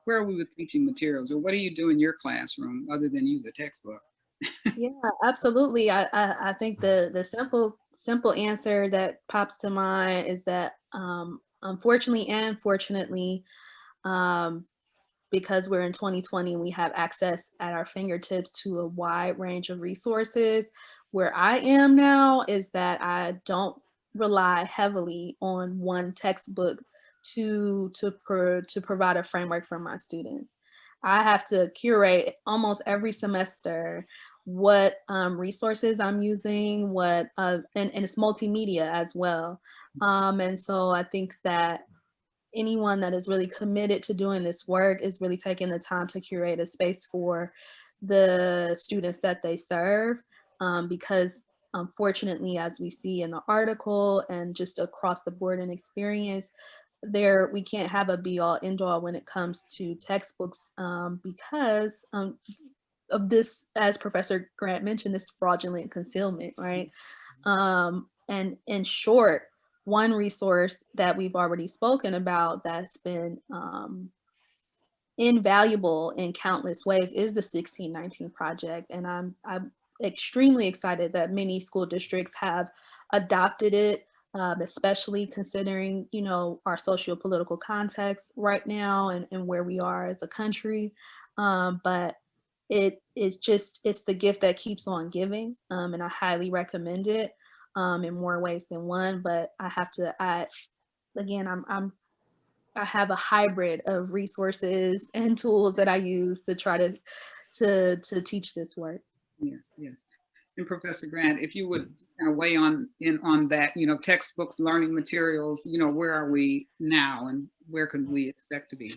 S5: Where are we with teaching materials, or what do you do in your classroom other than use a textbook?
S6: Yeah, absolutely. I think the simple answer that pops to mind is that unfortunately and fortunately, because we're in 2020, we have access at our fingertips to a wide range of resources. Where I am now is that I don't rely heavily on one textbook to provide a framework for my students. I have to curate almost every semester what resources I'm using, what and it's multimedia as well. And so I think that anyone that is really committed to doing this work is really taking the time to curate a space for the students that they serve, because unfortunately, as we see in the article and just across the board in experience, we can't have a be all end all when it comes to textbooks, because of this, as Professor Grant mentioned, this fraudulent concealment, right? And in short, one resource that we've already spoken about that's been invaluable in countless ways is the 1619 project. And I'm extremely excited that many school districts have adopted it, especially considering, you know, our socio-political context right now and where we are as a country. But it's the gift that keeps on giving, and I highly recommend it in more ways than one. But I have a hybrid of resources and tools that I use to try to teach this work.
S5: Yes, yes. And Professor Grant, if you would weigh in on that, you know, textbooks, learning materials, you know, where are we now and where can we expect to be?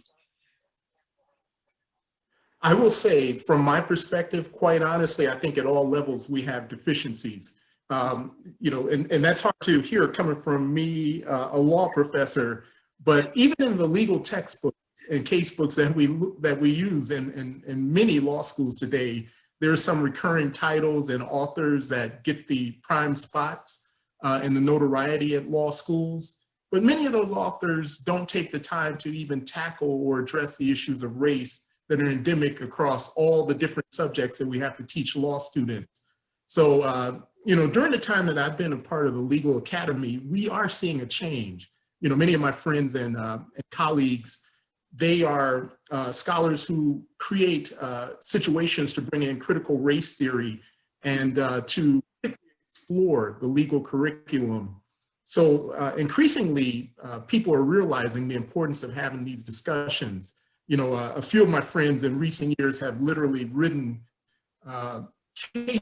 S7: I will say, from my perspective, quite honestly, I think at all levels we have deficiencies. You know, and that's hard to hear coming from me, a law professor. But even in the legal textbooks and case books that we use in many law schools today, there are some recurring titles and authors that get the prime spots and the notoriety at law schools. But many of those authors don't take the time to even tackle or address the issues of race that are endemic across all the different subjects that we have to teach law students. So, you know, during the time that I've been a part of the Legal Academy, we are seeing a change. You know, many of my friends and colleagues, they are scholars who create situations to bring in critical race theory and to explore the legal curriculum. So increasingly, people are realizing the importance of having these discussions. You know, a few of my friends in recent years have literally written case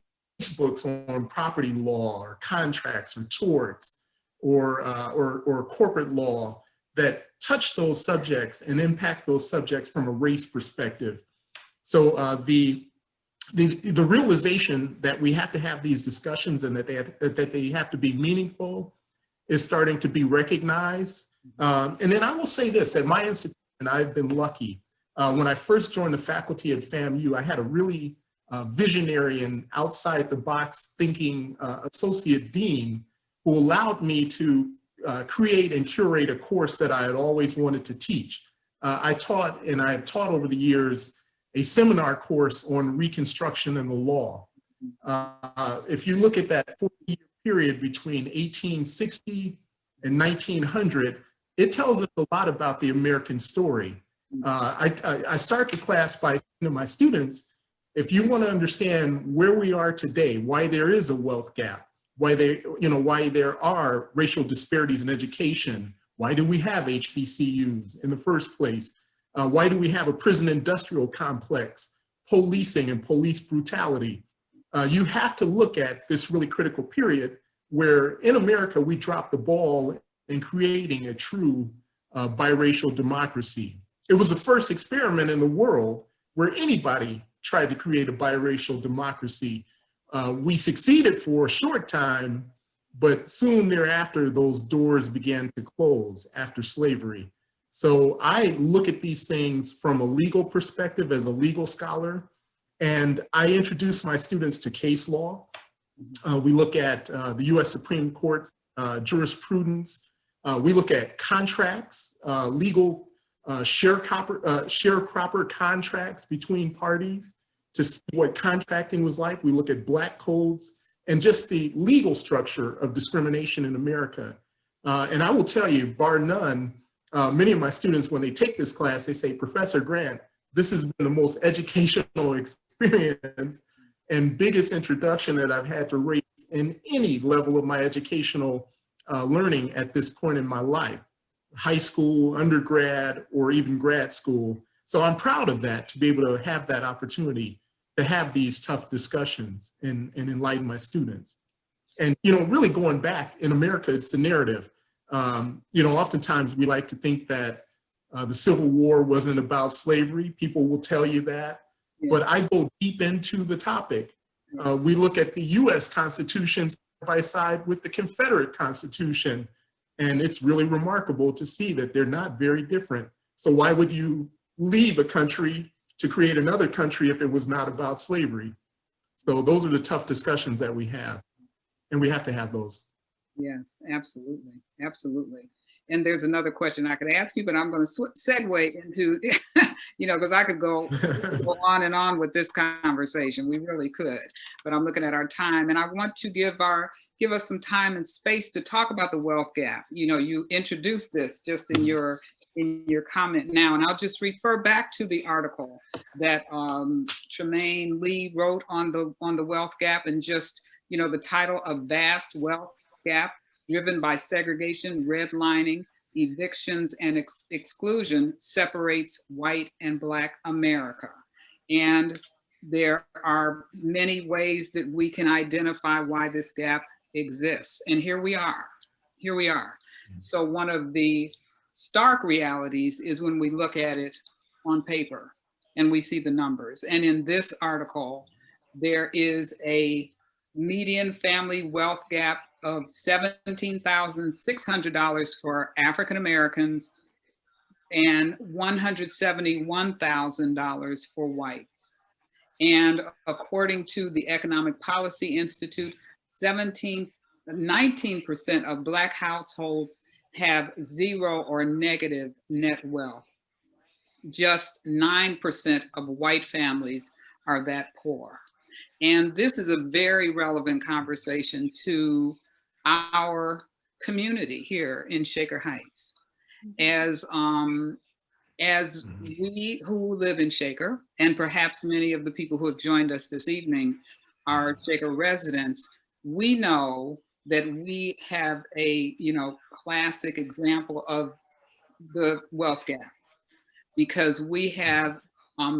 S7: books on property law or contracts or torts or corporate law that touch those subjects and impact those subjects from a race perspective. So the realization that we have to have these discussions and that they have to be meaningful is starting to be recognized. And then I will say this, at my institution, and I've been lucky. When I first joined the faculty at FAMU, I had a really visionary and outside the box thinking associate dean who allowed me to create and curate a course that I had always wanted to teach. I taught, and I have taught over the years, a seminar course on Reconstruction and the law. If you look at that 40-year period between 1860 and 1900, it tells us a lot about the American story. I start the class by saying to my students, if you want to understand where we are today, why there is a wealth gap, why there are racial disparities in education, why do we have HBCUs in the first place, why do we have a prison industrial complex, policing and police brutality, you have to look at this really critical period where in America we dropped the ball in creating a true biracial democracy. It was the first experiment in the world where anybody tried to create a biracial democracy. We succeeded for a short time, but soon thereafter, those doors began to close after slavery. So I look at these things from a legal perspective as a legal scholar, and I introduce my students to case law. We look at the US Supreme Court jurisprudence. We look at contracts, legal sharecropper contracts between parties to see what contracting was like. We look at black codes and just the legal structure of discrimination in America. And I will tell you, bar none, many of my students, when they take this class, they say, Professor Grant, this has been the most educational experience and biggest introduction that I've had to race in any level of my educational learning at this point in my life, high school, undergrad, or even grad school. So I'm proud of that, to be able to have that opportunity to have these tough discussions and enlighten my students. And, really going back in America, it's the narrative. Oftentimes we like to think that the Civil War wasn't about slavery. People will tell you that, but I go deep into the topic. We look at the US Constitution side by side with the Confederate Constitution, and it's really remarkable to see that they're not very different. So why would you leave a country to create another country if it was not about slavery? So those are the tough discussions that we have, and we have to have those.
S5: Yes, absolutely, absolutely. And there's another question I could ask you, but I'm going to segue into, because I could go on and on with this conversation. We really could, but I'm looking at our time, and I want to give us some time and space to talk about the wealth gap. You introduced this just in your comment now, and I'll just refer back to the article that Tremaine Lee wrote on the wealth gap, and just the title of Vast Wealth Gap Driven by Segregation, Redlining, Evictions, and Exclusion Separates White and Black America. And there are many ways that we can identify why this gap exists. And here we are. So one of the stark realities is when we look at it on paper and we see the numbers. And in this article, there is a median family wealth gap of $17,600 for African Americans and $171,000 for whites. And according to the Economic Policy Institute, 19% of Black households have zero or negative net wealth. Just 9% of white families are that poor. And this is a very relevant conversation to our community here in Shaker Heights. As we who live in Shaker, and perhaps many of the people who have joined us this evening are Shaker residents, we know that we have a classic example of the wealth gap, because we have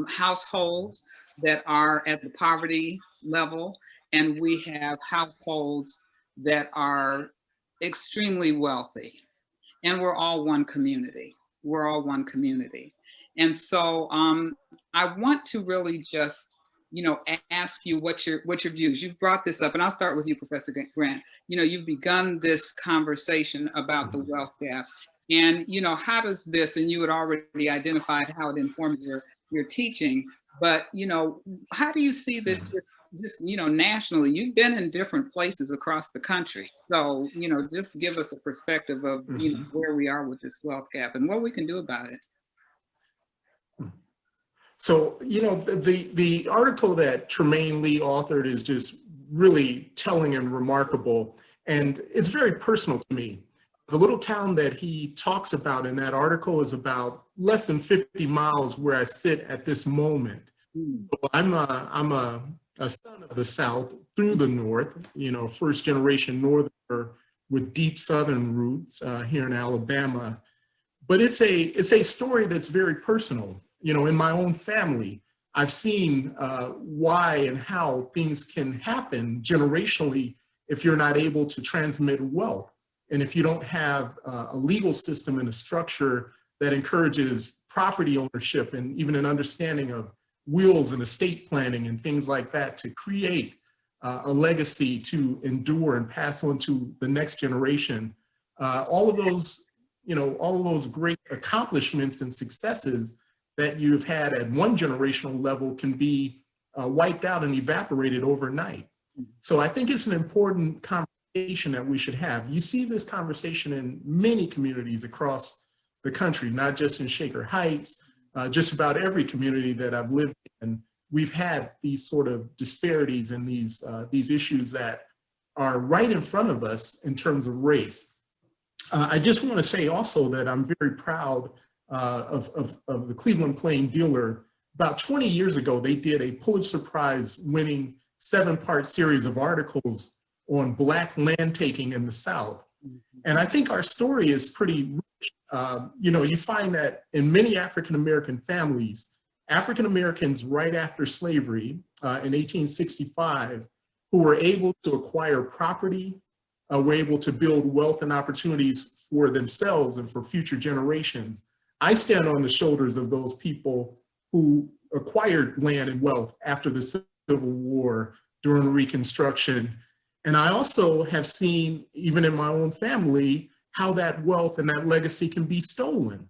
S5: households that are at the poverty level, and we have households that are extremely wealthy, and we're all one community. And so I want to really just, ask you what your views. You've brought this up, and I'll start with you, Professor Grant. You've begun this conversation about the wealth gap, and how does this, and you had already identified how it informed your teaching, but how do you see this just nationally? You've been in different places across the country, so just give us a perspective of where we are with this wealth gap and what we can do about it.
S7: So the article that Tremaine Lee authored is just really telling and remarkable, and it's very personal to me. The little town that he talks about in that article is about less than 50 miles where I sit at this moment. So I'm a son of the South through the North, first generation Northerner with deep Southern roots here in Alabama. But it's a story that's very personal. In my own family, I've seen why and how things can happen generationally if you're not able to transmit wealth. And if you don't have a legal system and a structure that encourages property ownership and even an understanding of wills and estate planning and things like that to create a legacy to endure and pass on to the next generation, all of those great accomplishments and successes that you've had at one generational level can be wiped out and evaporated overnight. So I think it's an important conversation that we should have. You see this conversation in many communities across the country, not just in Shaker Heights, just about every community that I've lived in. We've had these sort of disparities and these issues that are right in front of us in terms of race. I just want to say also that I'm very proud of the Cleveland Plain Dealer. About 20 years ago, they did a Pulitzer Prize winning 7-part series of articles on Black land taking in the South. And I think our story is pretty rich you find that in many African-American families, African-Americans right after slavery in 1865, who were able to acquire property, were able to build wealth and opportunities for themselves and for future generations. I stand on the shoulders of those people who acquired land and wealth after the Civil War, during Reconstruction. And I also have seen, even in my own family, how that wealth and that legacy can be stolen.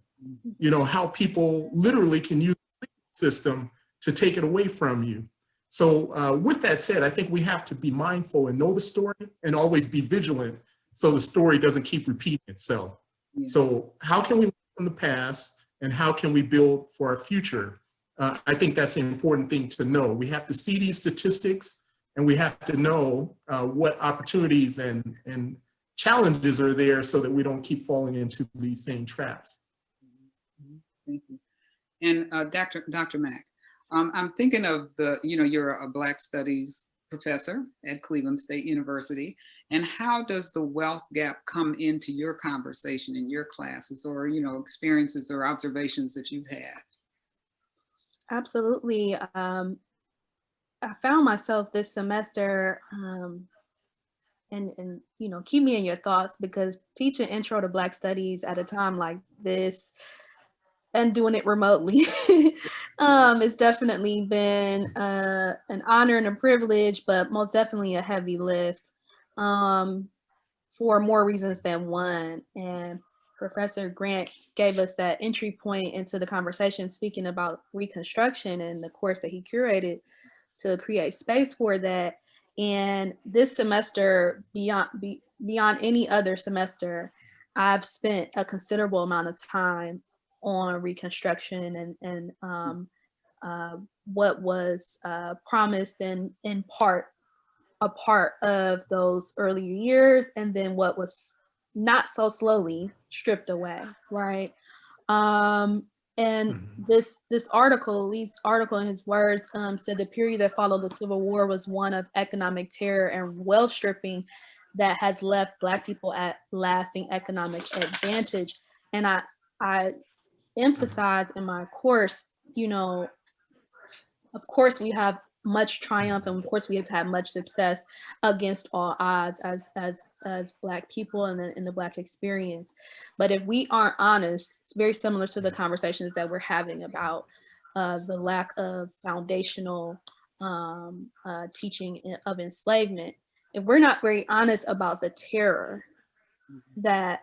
S7: How people literally can use the system to take it away from you. So with that said, I think we have to be mindful and know the story and always be vigilant so the story doesn't keep repeating itself. Yeah. So how can we learn from the past and how can we build for our future? I think that's an important thing to know. We have to see these statistics and we have to know what opportunities and challenges are there so that we don't keep falling into these same traps.
S5: Thank you. And Dr. Mack, I'm thinking of you're a Black Studies professor at Cleveland State University, and how does the wealth gap come into your conversation in your classes or, experiences or observations that you've had?
S6: Absolutely. I found myself this semester, and keep me in your thoughts, because teaching Intro to Black Studies at a time like this and doing it remotely it's definitely been an honor and a privilege, but most definitely a heavy lift for more reasons than one. And Professor Grant gave us that entry point into the conversation, speaking about Reconstruction and the course that he curated to create space for that. And this semester, beyond any other semester, I've spent a considerable amount of time on Reconstruction and what was promised and in part a part of those earlier years, and then what was not so slowly stripped away, right? And this article, Lee's article in his words, said the period that followed the Civil War was one of economic terror and wealth stripping that has left Black people at lasting economic advantage. And I emphasize in my course, of course we have much triumph, and of course we have had much success against all odds as Black people and in the Black experience. But if we aren't honest, it's very similar to the conversations that we're having about the lack of foundational teaching of enslavement. If we're not very honest about the terror that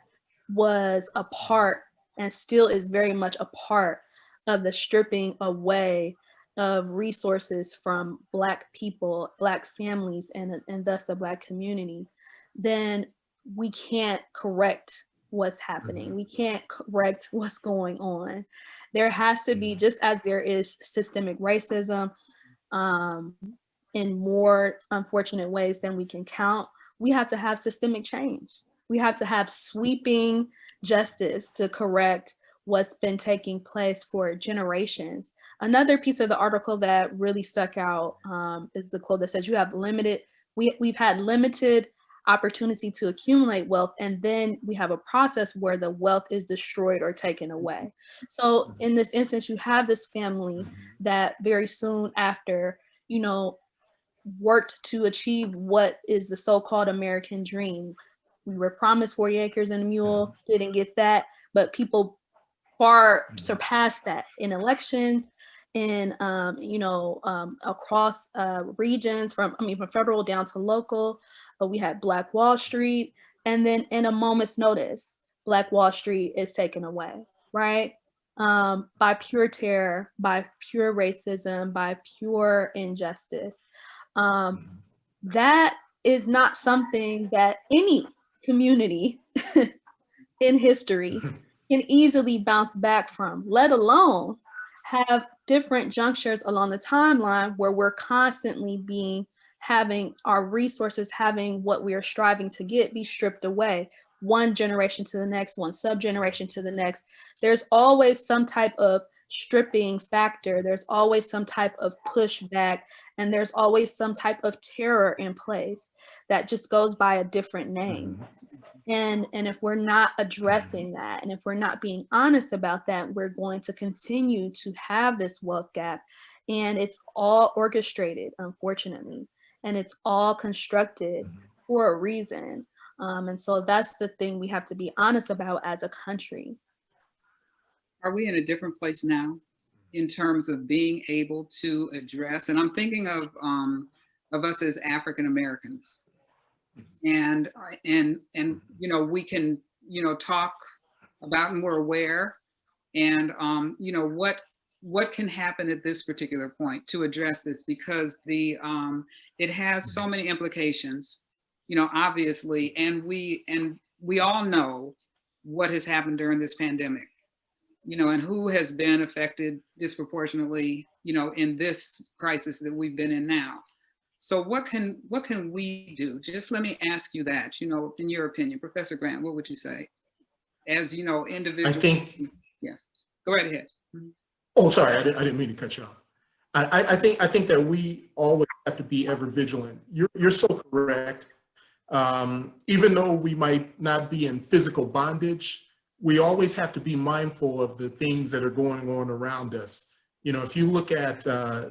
S6: was a part and still is very much a part of the stripping away of resources from Black people, Black families, and thus the Black community, then we can't correct what's happening. We can't correct what's going on. There has to be, just as there is systemic racism in more unfortunate ways than we can count, we have to have systemic change. We have to have sweeping justice to correct what's been taking place for generations. Another piece of the article that really stuck out is the quote that says, we've had limited opportunity to accumulate wealth, and then we have a process where the wealth is destroyed or taken away. So in this instance, you have this family that very soon after, worked to achieve what is the so-called American dream. We were promised 40 acres and a mule, didn't get that, but people far surpassed that in elections, in across regions from federal down to local. We had Black Wall Street, and then in a moment's notice, Black Wall Street is taken away, right? By pure terror, by pure racism, by pure injustice. That is not something that any community in history can easily bounce back from, let alone have different junctures along the timeline where we're constantly having our resources, having what we are striving to get be stripped away, one generation to the next, one sub-generation to the next. There's always some type of stripping factor. There's always some type of pushback, and there's always some type of terror in place that just goes by a different name. And if we're not addressing that, and if we're not being honest about that, we're going to continue to have this wealth gap. And it's all orchestrated, unfortunately, and it's all constructed for a reason. And so that's the thing we have to be honest about as a country.
S5: Are we in a different place now in terms of being able to address, and I'm thinking of us as African Americans, and you know, we can, you know, talk about, and we're aware, and you know, what can happen at this particular point to address this, because the it has so many implications, you know, obviously, and we all know what has happened during this pandemic, you know, and who has been affected disproportionately, you know, in this crisis that we've been in now. So what can we do? Just let me ask you that, you know, in your opinion, Professor Grant, what would you say? As, you know, individuals.
S7: I think,
S5: yes, go right ahead.
S7: oh, sorry, I didn't mean to cut you off. I think that we always have to be ever vigilant. You're so correct. Even though we might not be in physical bondage, we always have to be mindful of the things that are going on around us. You know, if you look at,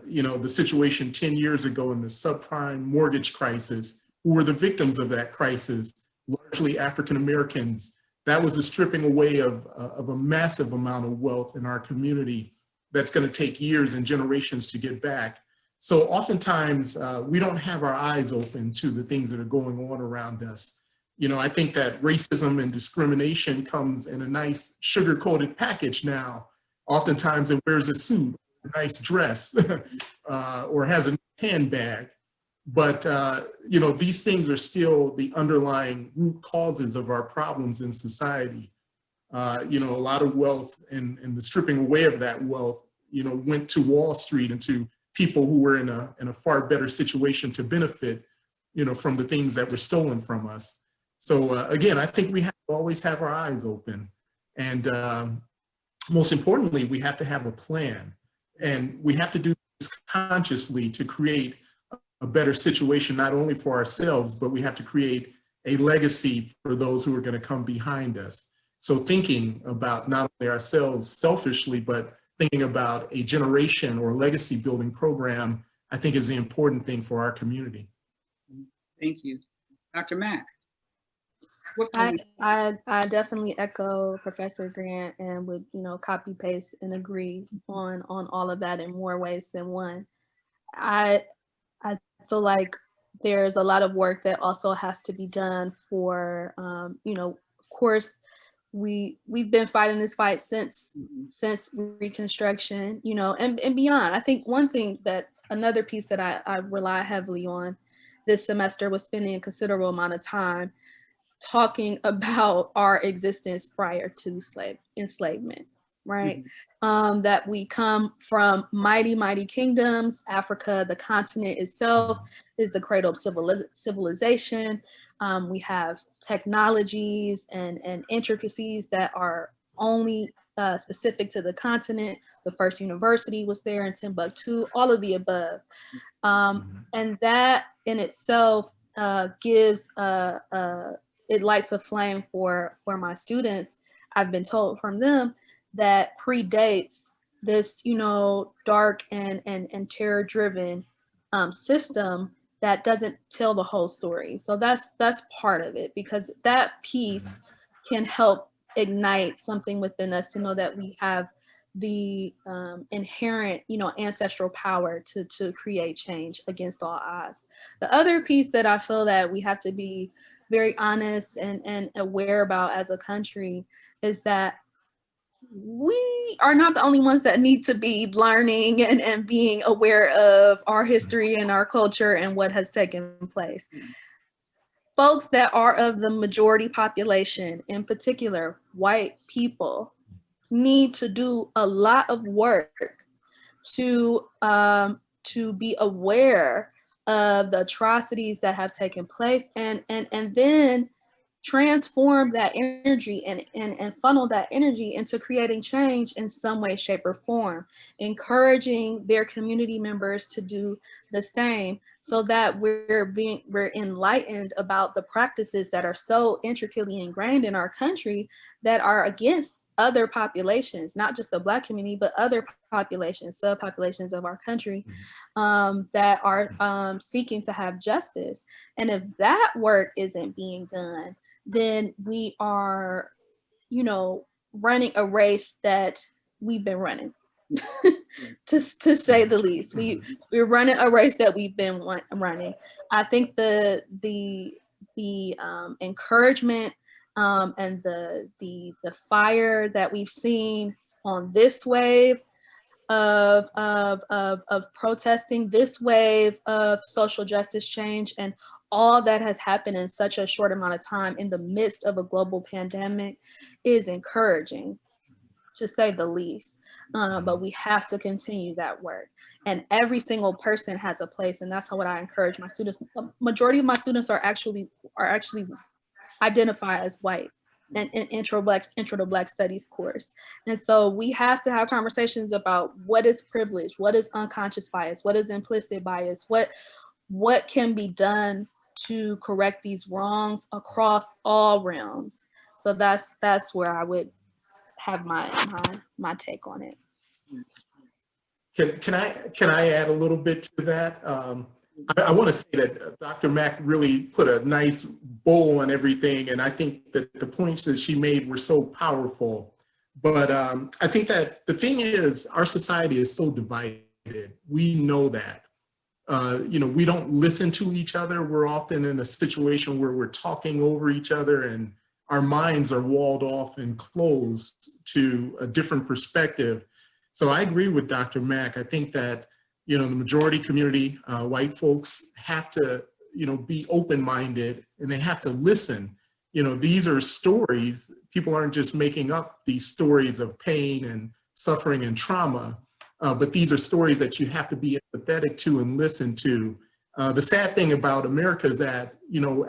S7: you know, the situation 10 years ago in the subprime mortgage crisis, who were the victims of that crisis, largely African Americans, that was the stripping away of a massive amount of wealth in our community that's going to take years and generations to get back. So oftentimes we don't have our eyes open to the things that are going on around us. You know, I think that racism and discrimination comes in a nice sugar-coated package now. Oftentimes it wears a suit, a nice dress, or has a handbag. But, you know, these things are still the underlying root causes of our problems in society. You know, a lot of wealth and the stripping away of that wealth, you know, went to Wall Street and to people who were in a far better situation to benefit, you know, from the things that were stolen from us. So again, I think we have to always have our eyes open. And most importantly, we have to have a plan. And we have to do this consciously to create a better situation, not only for ourselves, but we have to create a legacy for those who are going to come behind us. So thinking about not only ourselves selfishly, but thinking about a generation or legacy building program, I think is the important thing for our community.
S5: Thank you. Dr. Mack.
S6: I definitely echo Professor Grant and would, you know, copy paste and agree on all of that in more ways than one. I feel like there's a lot of work that also has to be done for, you know, of course, we've been fighting this fight since Reconstruction, you know, and beyond. I think another piece that I rely heavily on this semester was spending a considerable amount of time talking about our existence prior to enslavement, right? That we come from mighty, mighty kingdoms. Africa, the continent itself, is the cradle of civilization. We have technologies and intricacies that are only specific to the continent. The first university was there in Timbuktu, all of the above. And that in itself gives it lights a flame for my students. I've been told from them that predates this, you know, dark and terror-driven system that doesn't tell the whole story. So that's part of it, because that piece can help ignite something within us to know that we have the inherent, you know, ancestral power to create change against all odds. The other piece that I feel that we have to be very honest and aware about as a country is that we are not the only ones that need to be learning and being aware of our history and our culture and what has taken place. Folks that are of the majority population, in particular, white people, need to do a lot of work to be aware of the atrocities that have taken place, and then transform that energy and funnel that energy into creating change in some way, shape, or form, encouraging their community members to do the same, so that we're enlightened about the practices that are so intricately ingrained in our country that are against other populations, not just the Black community, but other populations, subpopulations of our country, that are seeking to have justice. And if that work isn't being done, then we are, running a race that we've been running, to say the least. We're running a race that we've been running. I think the encouragement and the fire that we've seen on this wave of protesting, this wave of social justice change, and all that has happened in such a short amount of time in the midst of a global pandemic is encouraging, to say the least. But we have to continue that work. And every single person has a place. And that's what I encourage my students. The majority of my students are actually identify as white and intro to Black studies course. And so we have to have conversations about what is privilege, what is unconscious bias, what is implicit bias, what can be done to correct these wrongs across all realms. So that's where I would have my take on it.
S7: Can I add a little bit to that? I want to say that Dr. Mack really put a nice bow on everything, and I think that the points that she made were so powerful. But I think that the thing is, our society is so divided. We know that. We don't listen to each other. We're often in a situation where we're talking over each other, and our minds are walled off and closed to a different perspective. So I agree with Dr. Mack. I think that, the majority community, white folks, have to, be open-minded, and they have to listen. These are stories. People aren't just making up these stories of pain and suffering and trauma, but these are stories that you have to be empathetic to and listen to. The sad thing about America is that,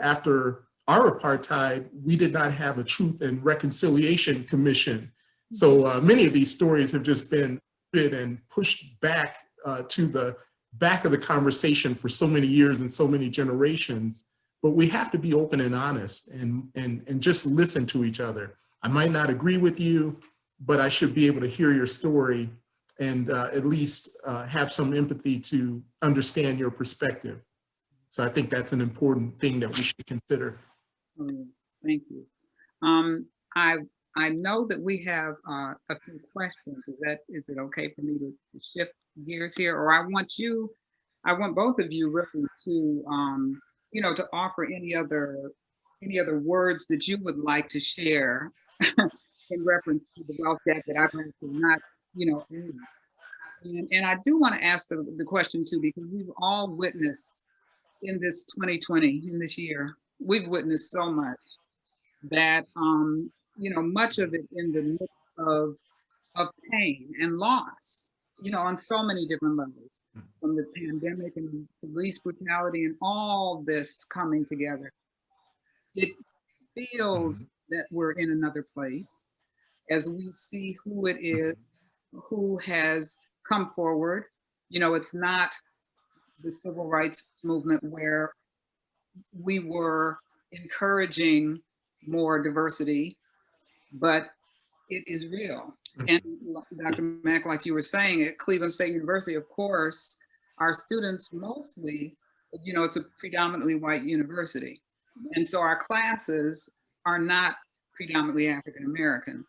S7: after our apartheid, we did not have a Truth and Reconciliation Commission. So many of these stories have just been and pushed back to the back of the conversation for so many years and so many generations. But we have to be open and honest and just listen to each other. I might not agree with you, but I should be able to hear your story and at least have some empathy to understand your perspective. So I think that's an important thing that we should consider.
S5: Oh, yes. Thank you. I know that we have a few questions. Is it okay for me to shift gears here? Or I want both of you really to to offer any other words that you would like to share in reference to the wealth gap that I've had to not add. And I do want to ask the question too, because we've all witnessed in this 2020, in this year, we've witnessed so much that much of it in the midst of pain and loss, on so many different levels, from the pandemic and police brutality and all this coming together. It feels that we're in another place as we see who it is who has come forward. It's not the civil rights movement where we were encouraging more diversity, but it is real. And Dr. Mack, like you were saying, at Cleveland State University, of course, our students mostly, it's a predominantly white university. And so our classes are not predominantly African American.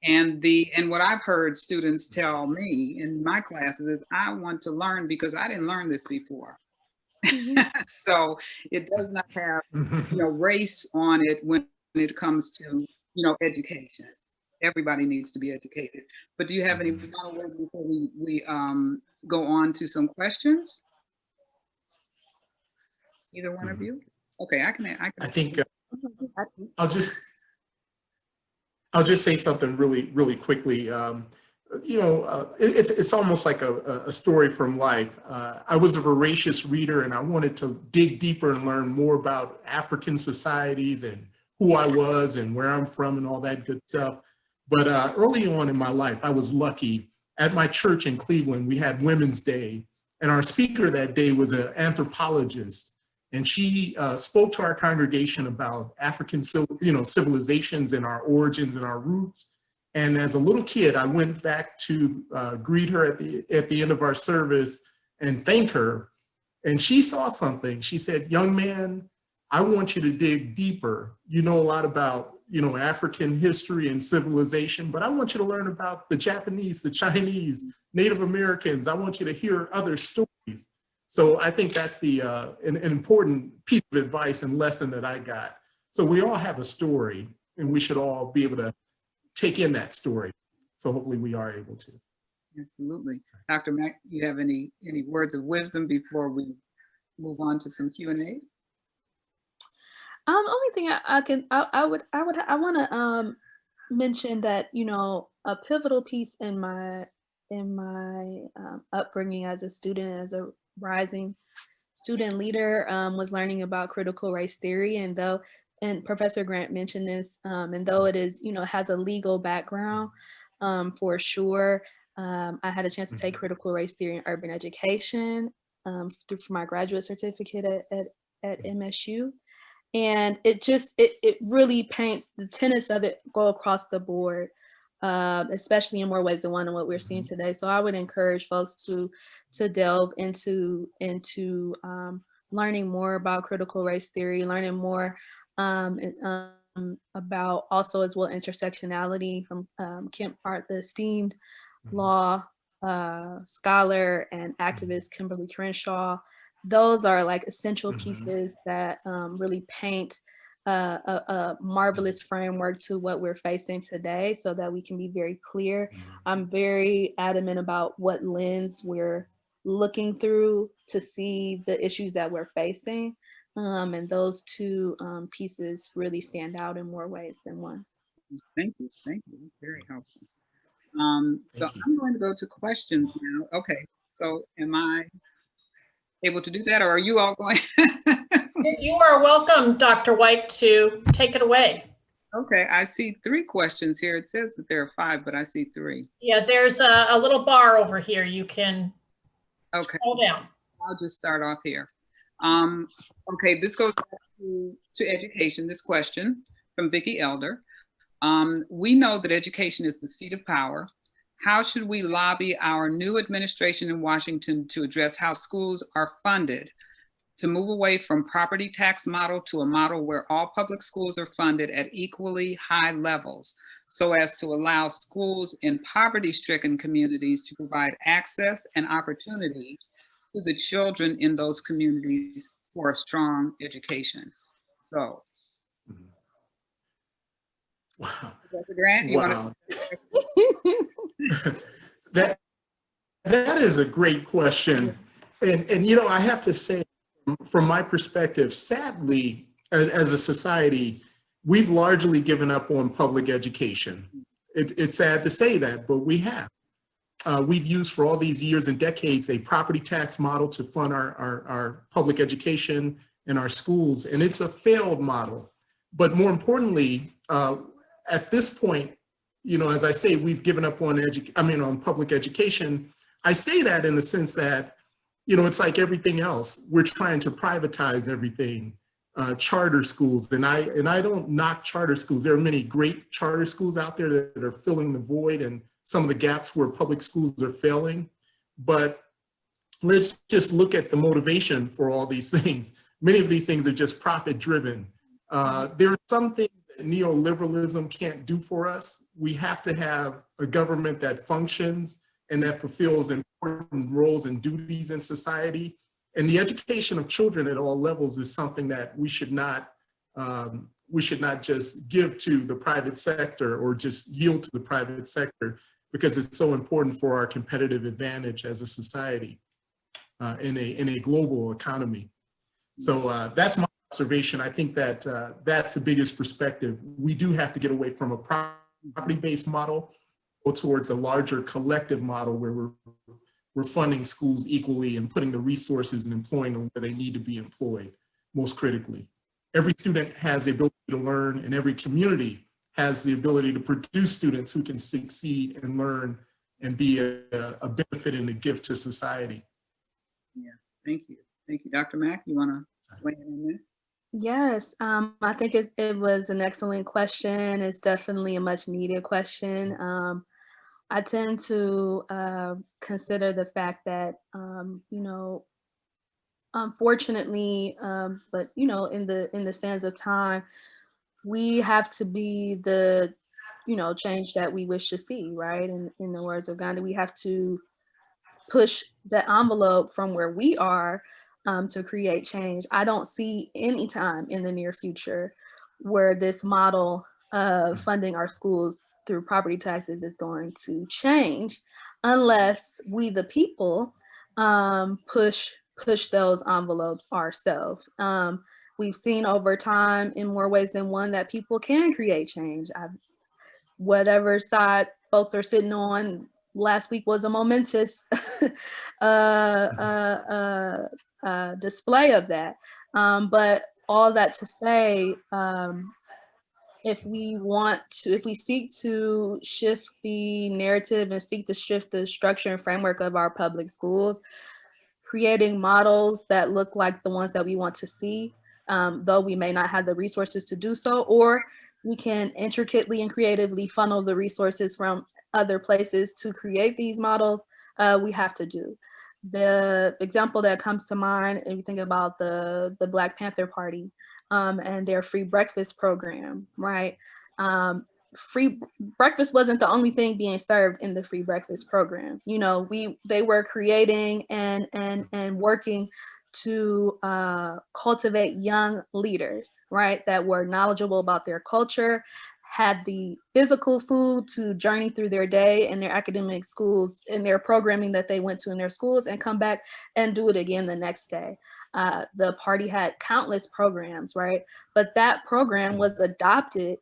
S5: And what I've heard students tell me in my classes is, I want to learn because I didn't learn this before. So it does not have race on it when it comes to education. Everybody needs to be educated. But do you have any final words before we go on to some questions? Either one of you? Okay, I can.
S7: I think I'll just say something really quickly. It's almost like a story from life. I was a voracious reader, and I wanted to dig deeper and learn more about African societies and who I was and where I'm from and all that good stuff. But early on in my life, I was lucky. At my church in Cleveland, we had Women's Day, and our speaker that day was an anthropologist, and she spoke to our congregation about African, civilizations and our origins and our roots. And as a little kid, I went back to greet her at the end of our service and thank her. And she saw something. She said, "Young man, I want you to dig deeper. You know a lot about, African history and civilization, but I want you to learn about the Japanese, the Chinese, Native Americans. I want you to hear other stories." So I think that's an important piece of advice and lesson that I got. So we all have a story, and we should all be able to take in that story. So hopefully we are able to.
S5: Absolutely. Dr. Mack, you have any words of wisdom before we move on to some Q&A?
S6: Only thing I want to mention that, a pivotal piece in my upbringing as a student, as a rising student leader, was learning about critical race theory. And Professor Grant mentioned this, and though it is, has a legal background, for sure, I had a chance to take critical race theory in urban education for my graduate certificate at MSU. And it really paints the tenets of it go across the board, especially in more ways than one in what we're seeing today. So I would encourage folks to delve into learning more about critical race theory, learning more about also as well intersectionality from Kemp Hart, the esteemed law scholar and activist Kimberly Crenshaw. Those are like essential pieces that really paint a marvelous framework to what we're facing today so that we can be very clear. I'm very adamant about what lens we're looking through to see the issues that we're facing. And those two pieces really stand out in more ways than one.
S5: Thank you. Thank you. That's very helpful. So I'm going to go to questions now. Okay. So am I able to do that, or are you all going?
S4: You are welcome, Dr. White, to take it away.
S5: Okay, I see 3 questions here. It says that there are 5, but I see 3.
S4: Yeah, there's a little bar over here. You can scroll down.
S5: I'll just start off here. Okay, this goes back to education. This question from Vicki Elder. We know that education is the seat of power. How should we lobby our new administration in Washington to address how schools are funded, to move away from property tax model to a model where all public schools are funded at equally high levels, so as to allow schools in poverty-stricken communities to provide access and opportunity to the children in those communities for a strong education? So,
S7: Wow.
S5: Professor Grant, you want
S7: to? That is a great question. And I have to say, from my perspective, sadly, as a society, we've largely given up on public education. It's sad to say that, but we have. We've used for all these years and decades a property tax model to fund our public education in our schools, and it's a failed model. But more importantly, at this point, as I say, we've given up on public education. I say that in the sense that, it's like everything else. We're trying to privatize everything, charter schools, and I don't knock charter schools. There are many great charter schools out there that are filling the void and some of the gaps where public schools are failing. But let's just look at the motivation for all these things. Many of these things are just profit driven. There are some things that neoliberalism can't do for us. We have to have a government that functions and that fulfills important roles and duties in society. And the education of children at all levels is something that we should not just give to the private sector or just yield to the private sector, because it's so important for our competitive advantage as a society in a global economy. So that's my observation. I think that that's the biggest perspective. We do have to get away from a property-based model, go towards a larger collective model where we're funding schools equally and putting the resources and employing them where they need to be employed most critically. every student has the ability to learn, and every community has the ability to produce students who can succeed and learn and be a benefit and a gift to society.
S5: Yes, thank you. Thank you. Dr. Mack, you want to weigh in on that?
S6: Yes, I think it was an excellent question. It's definitely a much needed question. I tend to consider the fact that, unfortunately, but in the sands of time, we have to be the, change that we wish to see, right? In the words of Gandhi, we have to push the envelope from where we are to create change. I don't see any time in the near future where this model of funding our schools through property taxes is going to change unless we, the people, push those envelopes ourselves. We've seen over time in more ways than one that people can create change. Whatever side folks are sitting on, last week was a momentous display of that. But all that to say, if we seek to shift the narrative and seek to shift the structure and framework of our public schools, creating models that look like the ones that we want to see, though we may not have the resources to do so, or we can intricately and creatively funnel the resources from other places to create these models, we have to do. The example that comes to mind, if you think about the Black Panther Party and their free breakfast program, right? Free breakfast wasn't the only thing being served in the free breakfast program. They were creating and working to cultivate young leaders, right? That were knowledgeable about their culture, had the physical food to journey through their day in their academic schools, in their programming that they went to in their schools, and come back and do it again the next day. The party had countless programs, right? But that program was adopted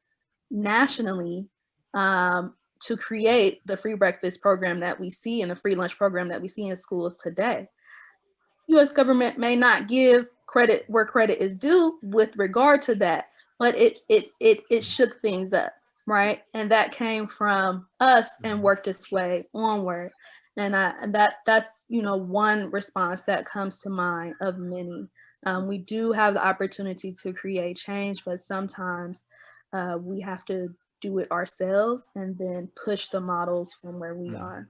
S6: nationally to create the free breakfast program that we see and the free lunch program that we see in schools today. U.S. government may not give credit where credit is due with regard to that, but it shook things up, right? And that came from us and worked its way onward. And that's one response that comes to mind of many. We do have the opportunity to create change, but sometimes we have to do it ourselves and then push the models from where we are.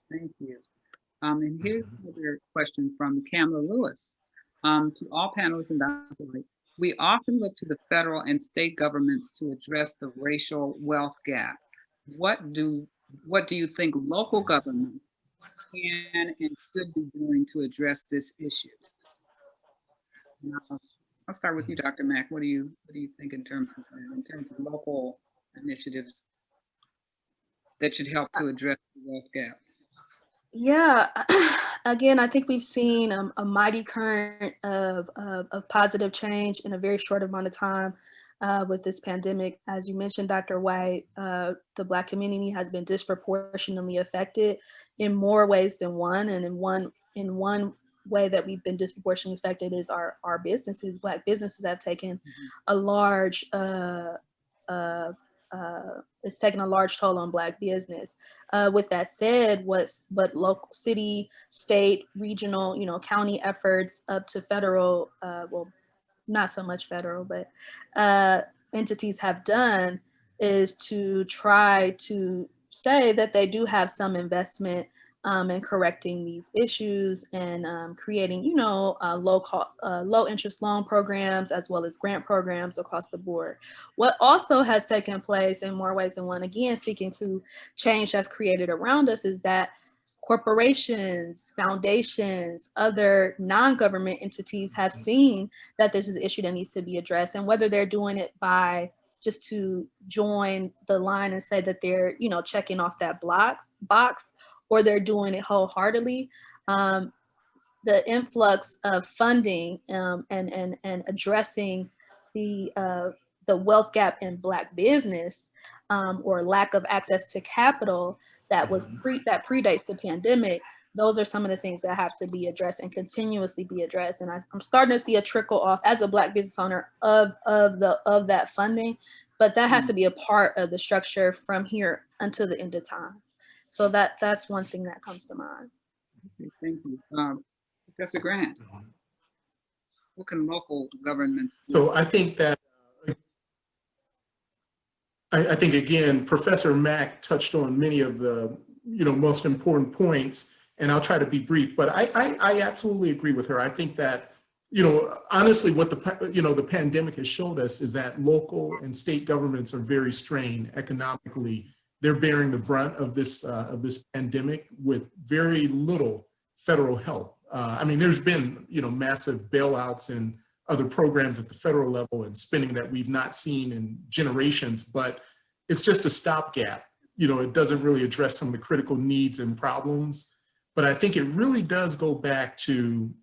S5: Thank you. And here's another question from Kamala Lewis. To all panelists and Dr. White, we often look to the federal and state governments to address the racial wealth gap. What do you think local government can and should be doing to address this issue? Now, I'll start with you, Dr. Mack. What do you think in terms of local initiatives that should help to address the wealth gap?
S6: Yeah, again, I think we've seen a mighty current of positive change in a very short amount of time with this pandemic. As you mentioned, Dr. White, the Black community has been disproportionately affected in more ways than one. And in one way that we've been disproportionately affected is our businesses. Black businesses have taken a large it's taken a large toll on Black business. With that said, what local, city, state, regional, county efforts up to federal, well, not so much federal, but entities have done is to try to say that they do have some investment in correcting these issues and creating, low interest loan programs as well as grant programs across the board. What also has taken place in more ways than one, again, speaking to change that's created around us, is that corporations, foundations, other non-government entities have seen that this is an issue that needs to be addressed, and whether they're doing it by just to join the line and say that they're, checking off that box, or they're doing it wholeheartedly. The influx of funding and addressing the wealth gap in Black business or lack of access to capital that predates the pandemic those are some of the things that have to be addressed and continuously be addressed. And I'm starting to see a trickle off as a Black business owner of that funding, but that has to be a part of the structure from here until the end of time. So that's one thing that comes to mind.
S5: Okay, thank you. Professor Grant, what can local governments do?
S7: So I think that, I think again, Professor Mack touched on many of the most important points, and I'll try to be brief, but I absolutely agree with her. I think that, honestly, what the pandemic has showed us is that local and state governments are very strained economically. They're bearing the brunt of this pandemic with very little federal help. I mean, there's been, massive bailouts and other programs at the federal level and spending that we've not seen in generations, but it's just a stopgap. It doesn't really address some of the critical needs and problems. But I think it really does go back to,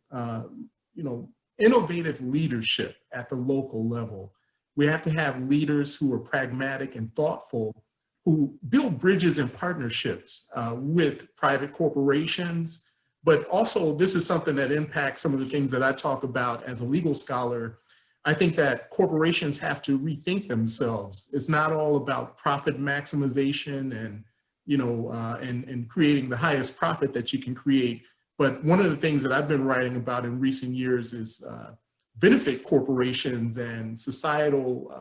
S7: innovative leadership at the local level. We have to have leaders who are pragmatic and thoughtful, who build bridges and partnerships with private corporations. But also, this is something that impacts some of the things that I talk about as a legal scholar. I think that corporations have to rethink themselves. It's not all about profit maximization and and creating the highest profit that you can create. But one of the things that I've been writing about in recent years is benefit corporations and societal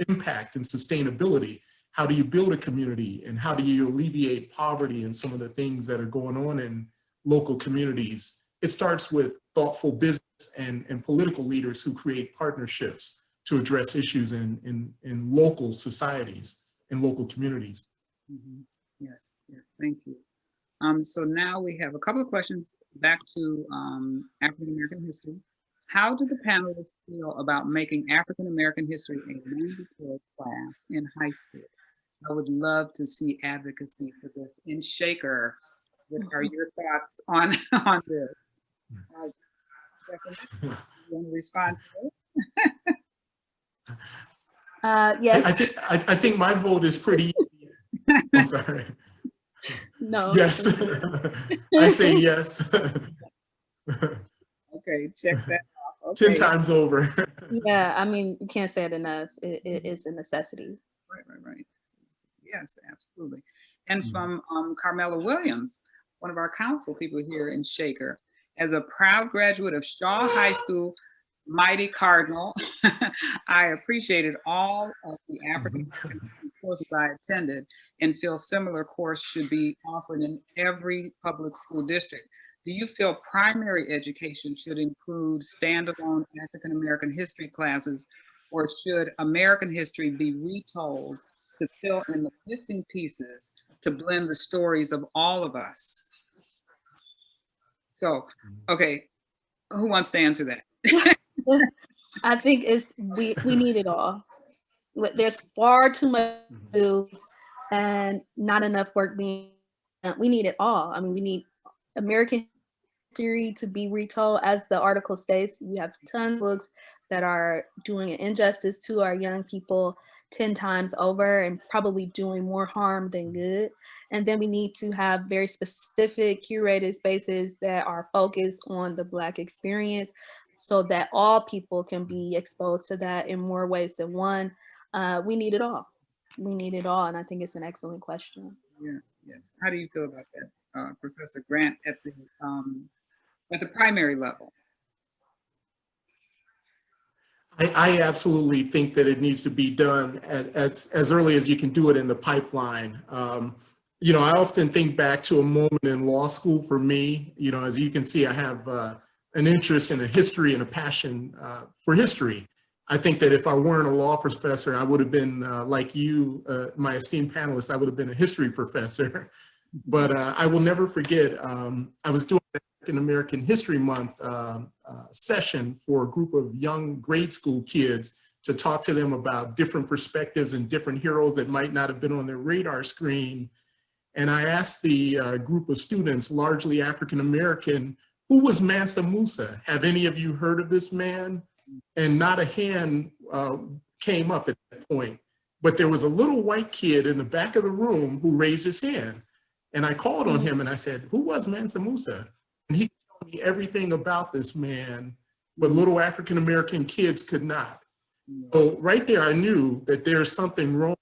S7: impact and sustainability. How do you build a community, and how do you alleviate poverty and some of the things that are going on in local communities? It starts with thoughtful business and political leaders who create partnerships to address issues in local societies and local communities.
S5: Mm-hmm. Yes, thank you. So now we have a couple of questions back to African-American history. How do the panelists feel about making African-American history a mandatory class in high school? I would love to see advocacy for this. In Shaker, what are your thoughts on this? You want to respond to it?
S6: Yes.
S5: I
S7: think my vote is pretty easy. I'm sorry.
S6: No.
S7: Yes. I say yes.
S5: Okay, check that off. Okay.
S7: 10 times over.
S6: Yeah, I mean, you can't say it enough. It is a necessity.
S5: Right. Yes, absolutely. And from Carmela Williams, one of our council people here in Shaker, as a proud graduate of Shaw High School, mighty Cardinal, I appreciated all of the African American courses I attended and feel similar course should be offered in every public school district. Do you feel primary education should include standalone African American history classes, or should American history be retold to fill in the missing pieces to blend the stories of all of us? So, okay, who wants to answer that?
S6: I think we need it all. There's far too much to do and not enough work being done. We need it all. I mean, we need American history to be retold. As the article states, we have tons of books that are doing an injustice to our young people 10 times over and probably doing more harm than good. And then we need to have very specific curated spaces that are focused on the Black experience so that all people can be exposed to that in more ways than one. We need it all. We need it all. And I think it's an excellent question.
S5: Yes. How do you feel about that, Professor Grant, at the primary level?
S7: I absolutely think that it needs to be done as early as you can do it in the pipeline. I often think back to a moment in law school for me. As you can see, I have an interest in a history and a passion for history. I think that if I weren't a law professor, I would have been like you, my esteemed panelists, I would have been a history professor. But I will never forget, I was doing an African American History Month session for a group of young grade school kids to talk to them about different perspectives and different heroes that might not have been on their radar screen. And I asked the group of students, largely African American, who was Mansa Musa? Have any of you heard of this man? And not a hand came up at that point. But there was a little white kid in the back of the room who raised his hand. And I called on him and I said, who was Mansa Musa? And he told me everything about this man, but little African-American kids could not. So right there, I knew that there's something wrong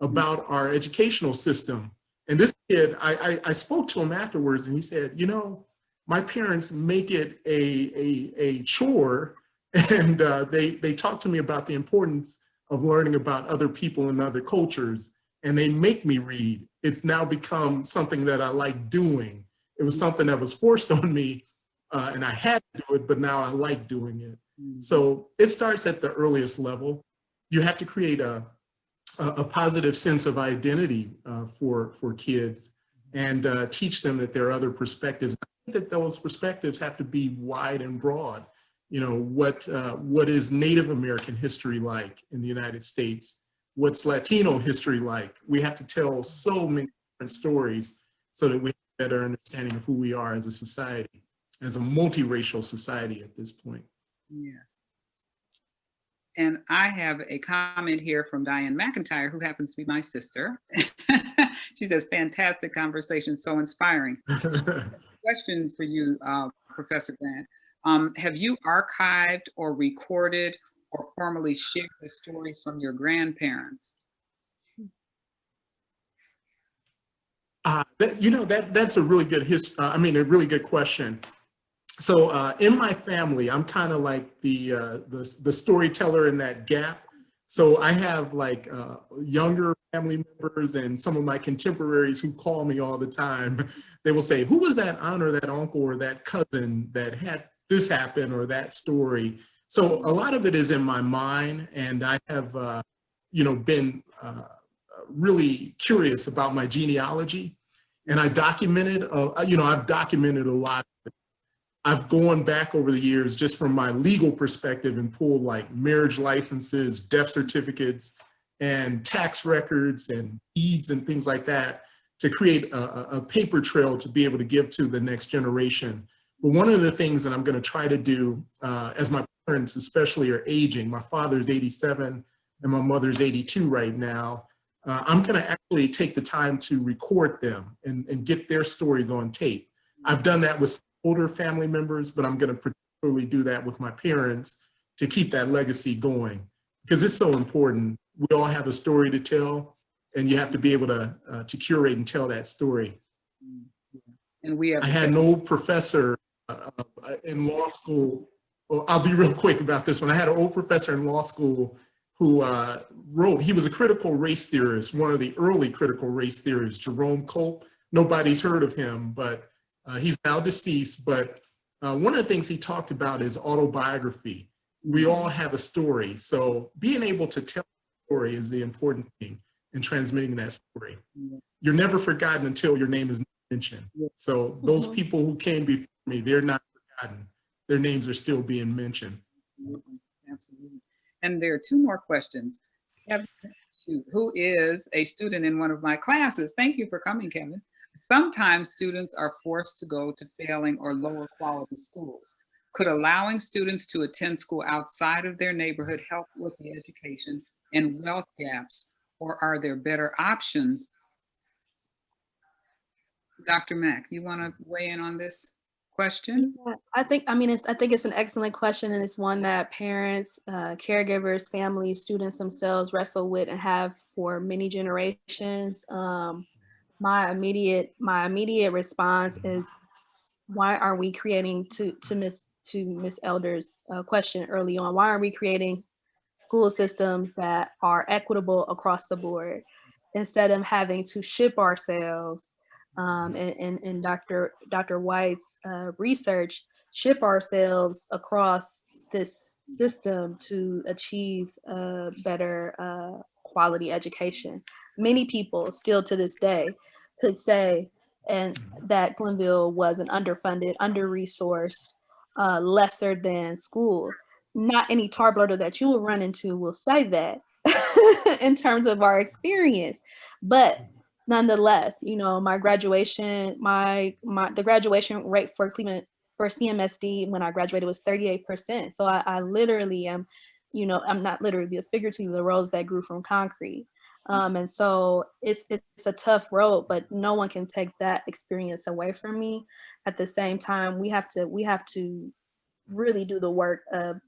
S7: about our educational system. And this kid, I spoke to him afterwards and he said, you know, my parents make it a chore, and they talk to me about the importance of learning about other people and other cultures, and they make me read. It's now become something that I like doing. It was something that was forced on me, and I had to do it, but now I like doing it. So it starts at the earliest level. You have to create a positive sense of identity for kids, and teach them that there are other perspectives. I think that those perspectives have to be wide and broad. You know, what is Native American history like in the United States? What's Latino history like? We have to tell so many different stories so that we have a better understanding of who we are as a society, as a multiracial society at this point.
S5: Yes. And I have a comment here from Diane McIntyre, who happens to be my sister. She says, fantastic conversation, so inspiring. Question for you, Professor Grant. Have you archived or recorded or formally shared the stories from your grandparents?
S7: That's a really good a really good question. So in my family, I'm kind of like the storyteller in that gap. So I have like younger family members and some of my contemporaries who call me all the time. They will say, who was that aunt or that uncle or that cousin that had this happen or that story? So a lot of it is in my mind, and I have been really curious about my genealogy, and I documented, I've documented a lot of it. I've gone back over the years just from my legal perspective and pulled like marriage licenses, death certificates, and tax records and deeds and things like that to create a paper trail to be able to give to the next generation. But one of the things that I'm going to try to do, as my parents especially are aging, my father's 87 and my mother's 82 right now, I'm going to actually take the time to record them and get their stories on tape. I've done that with older family members, but I'm going to particularly do that with my parents to keep that legacy going, because it's so important. We all have a story to tell, and you have to be able to curate and tell that story.
S5: And we have
S7: I had an old professor in law school. Well, I'll be real quick about this one. I had an old professor in law school who wrote, he was a critical race theorist, one of the early critical race theorists, Jerome Culp. Nobody's heard of him, but he's now deceased. But one of the things he talked about is autobiography. We all have a story. So being able to tell a story is the important thing in transmitting that story. You're never forgotten until your name is mentioned. So those people who came before me, they're not forgotten. Their names are still being mentioned.
S5: Absolutely. And there are two more questions. Kevin, who is a student in one of my classes. Thank you for coming, Kevin. Sometimes students are forced to go to failing or lower quality schools. Could allowing students to attend school outside of their neighborhood help with the education and wealth gaps, or are there better options? Dr. Mack, you want to weigh in on this question?
S6: Yeah, I think it's an excellent question, and it's one that parents, caregivers, families, students themselves wrestle with and have for many generations. My immediate response is, why are we creating, to Miss Elder's question early on, why are we creating school systems that are equitable across the board instead of having to ship ourselves, in Dr. White's research, ship ourselves across this system to achieve a better quality education? Many people still to this day could say that Glenville was an underfunded, under-resourced, lesser than school. Not any tar bloater that you will run into will say that in terms of our experience. But nonetheless, my graduation, the graduation rate for Cleveland for CMSD when I graduated was 38%. So I literally am, I'm not literally, but figuratively, the rose that grew from concrete. And so it's a tough road, but no one can take that experience away from me. At the same time, we have to really do the work of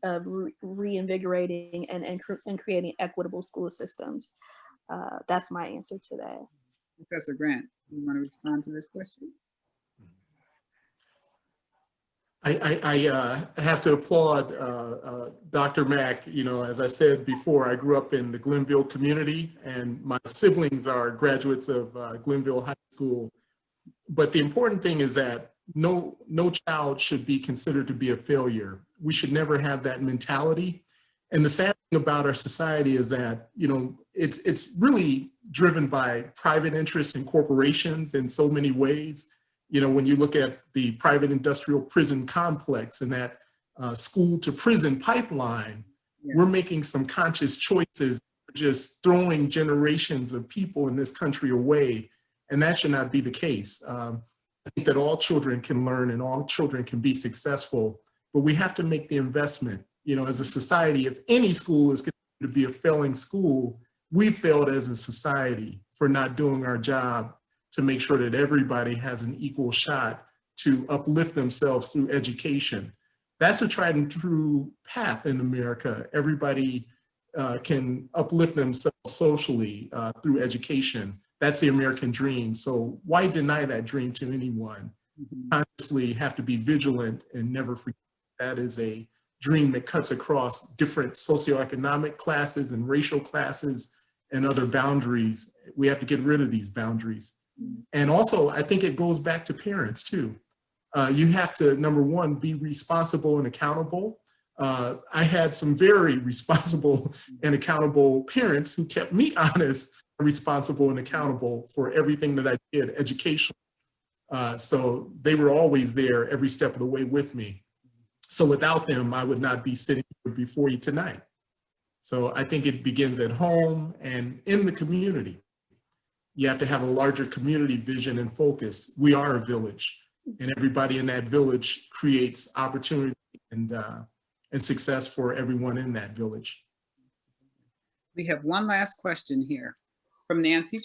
S6: reinvigorating and creating equitable school systems. That's my answer to that.
S5: Professor Grant, you want to respond to this question?
S7: I have to applaud Dr. Mack. You know, as I said before, I grew up in the Glenville community, and my siblings are graduates of Glenville High School. But the important thing is that no child should be considered to be a failure. We should never have that mentality. And the sad thing about our society is that, you know, it's really driven by private interests and corporations in so many ways. You know, when you look at the private industrial prison complex and that school to prison pipeline, yeah, we're making some conscious choices, just throwing generations of people in this country away. And that should not be the case. I think that all children can learn and all children can be successful, but we have to make the investment. You know, as a society, if any school is considered to be a failing school, we failed as a society for not doing our job to make sure that everybody has an equal shot to uplift themselves through education. That's a tried and true path in America. Everybody can uplift themselves socially through education. That's the American dream. So why deny that dream to anyone? Consciously have to be vigilant and never forget that is a dream that cuts across different socioeconomic classes and racial classes and other boundaries. We have to get rid of these boundaries. And also, I think it goes back to parents too. You have to, number one, be responsible and accountable. I had some very responsible and accountable parents who kept me honest, responsible and accountable for everything that I did educationally. So they were always there every step of the way with me. So without them, I would not be sitting here before you tonight. So I think it begins at home and in the community. You have to have a larger community vision and focus. We are a village, and everybody in that village creates opportunity and success for everyone in that village.
S5: We have one last question here from Nancy.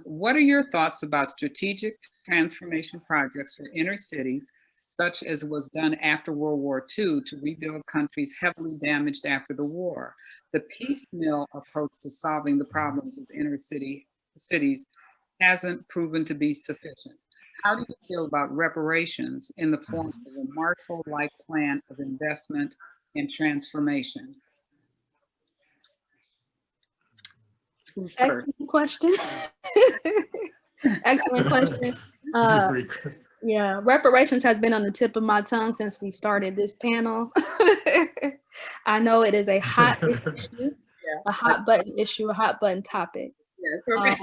S5: What are your thoughts about strategic transformation projects for inner cities, such as was done after World War II to rebuild countries heavily damaged after the war? The piecemeal approach to solving the problems of inner cities hasn't proven to be sufficient. How do you feel about reparations in the form of a Marshall-like plan of investment and transformation? Who's first?
S6: Excellent question. Excellent question. Yeah, reparations has been on the tip of my tongue since we started this panel. I know it is a hot issue, a hot button issue, a hot button topic.
S5: Yes, okay.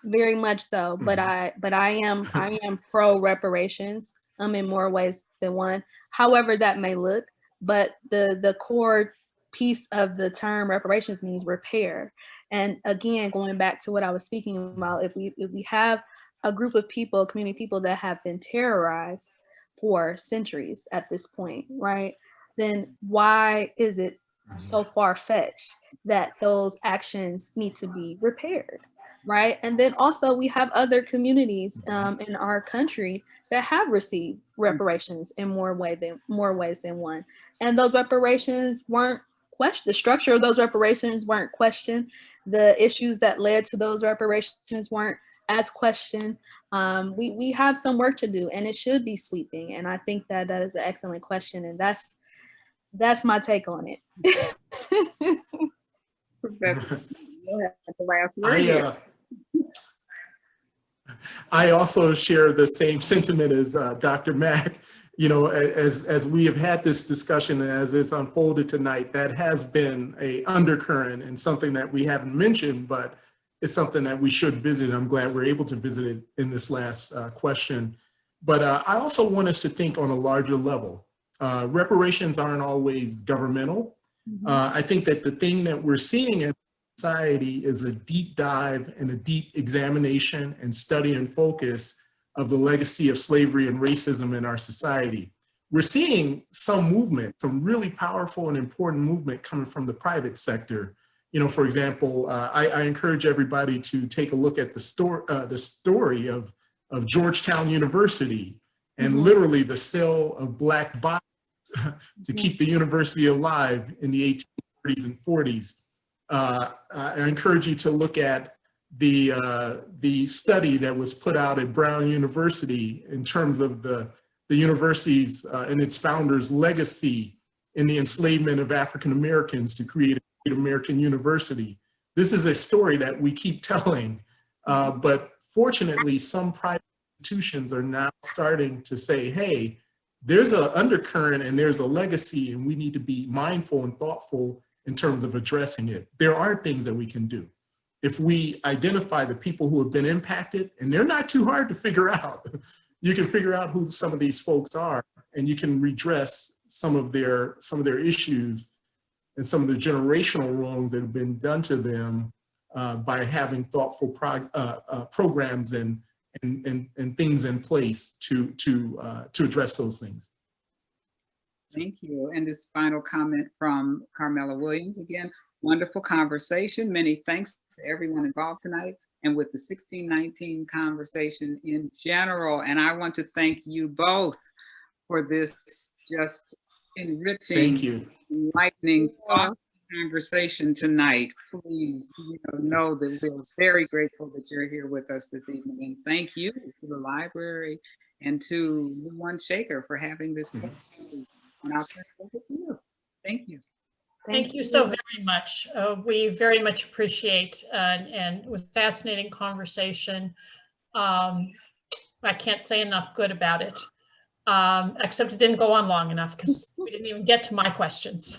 S6: Very much so, but I am pro reparations in more ways than one. However that may look, but the core piece of the term reparations means repair. And again, going back to what I was speaking about, if we have a group of people, community people that have been terrorized for centuries at this point, right? Then why is it so far-fetched that those actions need to be repaired, right? And then also we have other communities in our country that have received reparations in more ways than one. And those reparations weren't questioned. The structure of those reparations weren't questioned. The issues that led to those reparations weren't as questioned. We have some work to do, and it should be sweeping. And I think that is an excellent question, and that's my take on it.
S7: I also share the same sentiment as Dr. Mack. You know, as we have had this discussion and as it's unfolded tonight, that has been an undercurrent and something that we haven't mentioned, but it's something that we should visit. I'm glad we're able to visit it in this last question. But I also want us to think on a larger level. Reparations aren't always governmental. I think that the thing that we're seeing in society is a deep dive and a deep examination and study and focus of the legacy of slavery and racism in our society. We're seeing some movement, some really powerful and important movement coming from the private sector. For example, I encourage everybody to take a look at the story of Georgetown University and literally the sale of black bodies to keep the university alive in the 1830s and 40s. I encourage you to look at the study that was put out at Brown University in terms of the university's and its founders' legacy in the enslavement of African Americans to create a great American university. This is a story that we keep telling, but fortunately, some private institutions are now starting to say, hey, there's an undercurrent and there's a legacy, and we need to be mindful and thoughtful in terms of addressing it. There are things that we can do. If we identify the people who have been impacted, and they're not too hard to figure out, you can figure out who some of these folks are, and you can redress some of their issues and some of the generational wrongs that have been done to them by having thoughtful programs and things in place to address those things.
S5: Thank you. And this final comment from Carmela Williams again. Wonderful conversation. Many thanks to everyone involved tonight and with the 1619 conversation in general. And I want to thank you both for this just enriching,
S7: thank you,
S5: enlightening, thoughtful conversation tonight. Please know that we're very grateful that you're here with us this evening. And thank you to the library and to New One Shaker for having this. And I'll turn it over to you. Thank you.
S4: Thank you so very much. We very much appreciate and it was a fascinating conversation. I can't say enough good about it, except it didn't go on long enough because we didn't even get to my questions.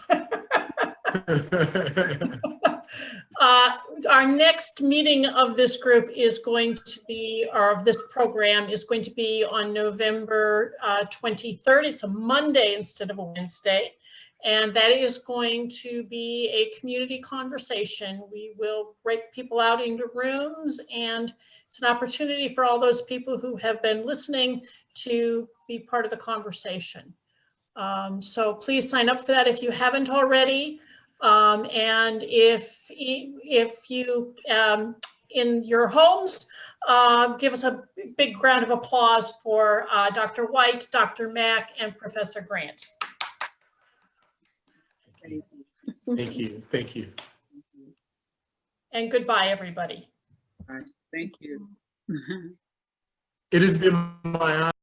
S4: Our next meeting of this group is going to be, or of this program is going to be on November 23rd. It's a Monday instead of a Wednesday. And that is going to be a community conversation. We will break people out into rooms, and it's an opportunity for all those people who have been listening to be part of the conversation. So please sign up for that if you haven't already. And if you, in your homes, give us a big round of applause for Dr. White, Dr. Mack, and Professor Grant.
S7: Thank you. Thank you.
S4: And goodbye, everybody.
S5: All right. Thank you.
S7: It has been my honor.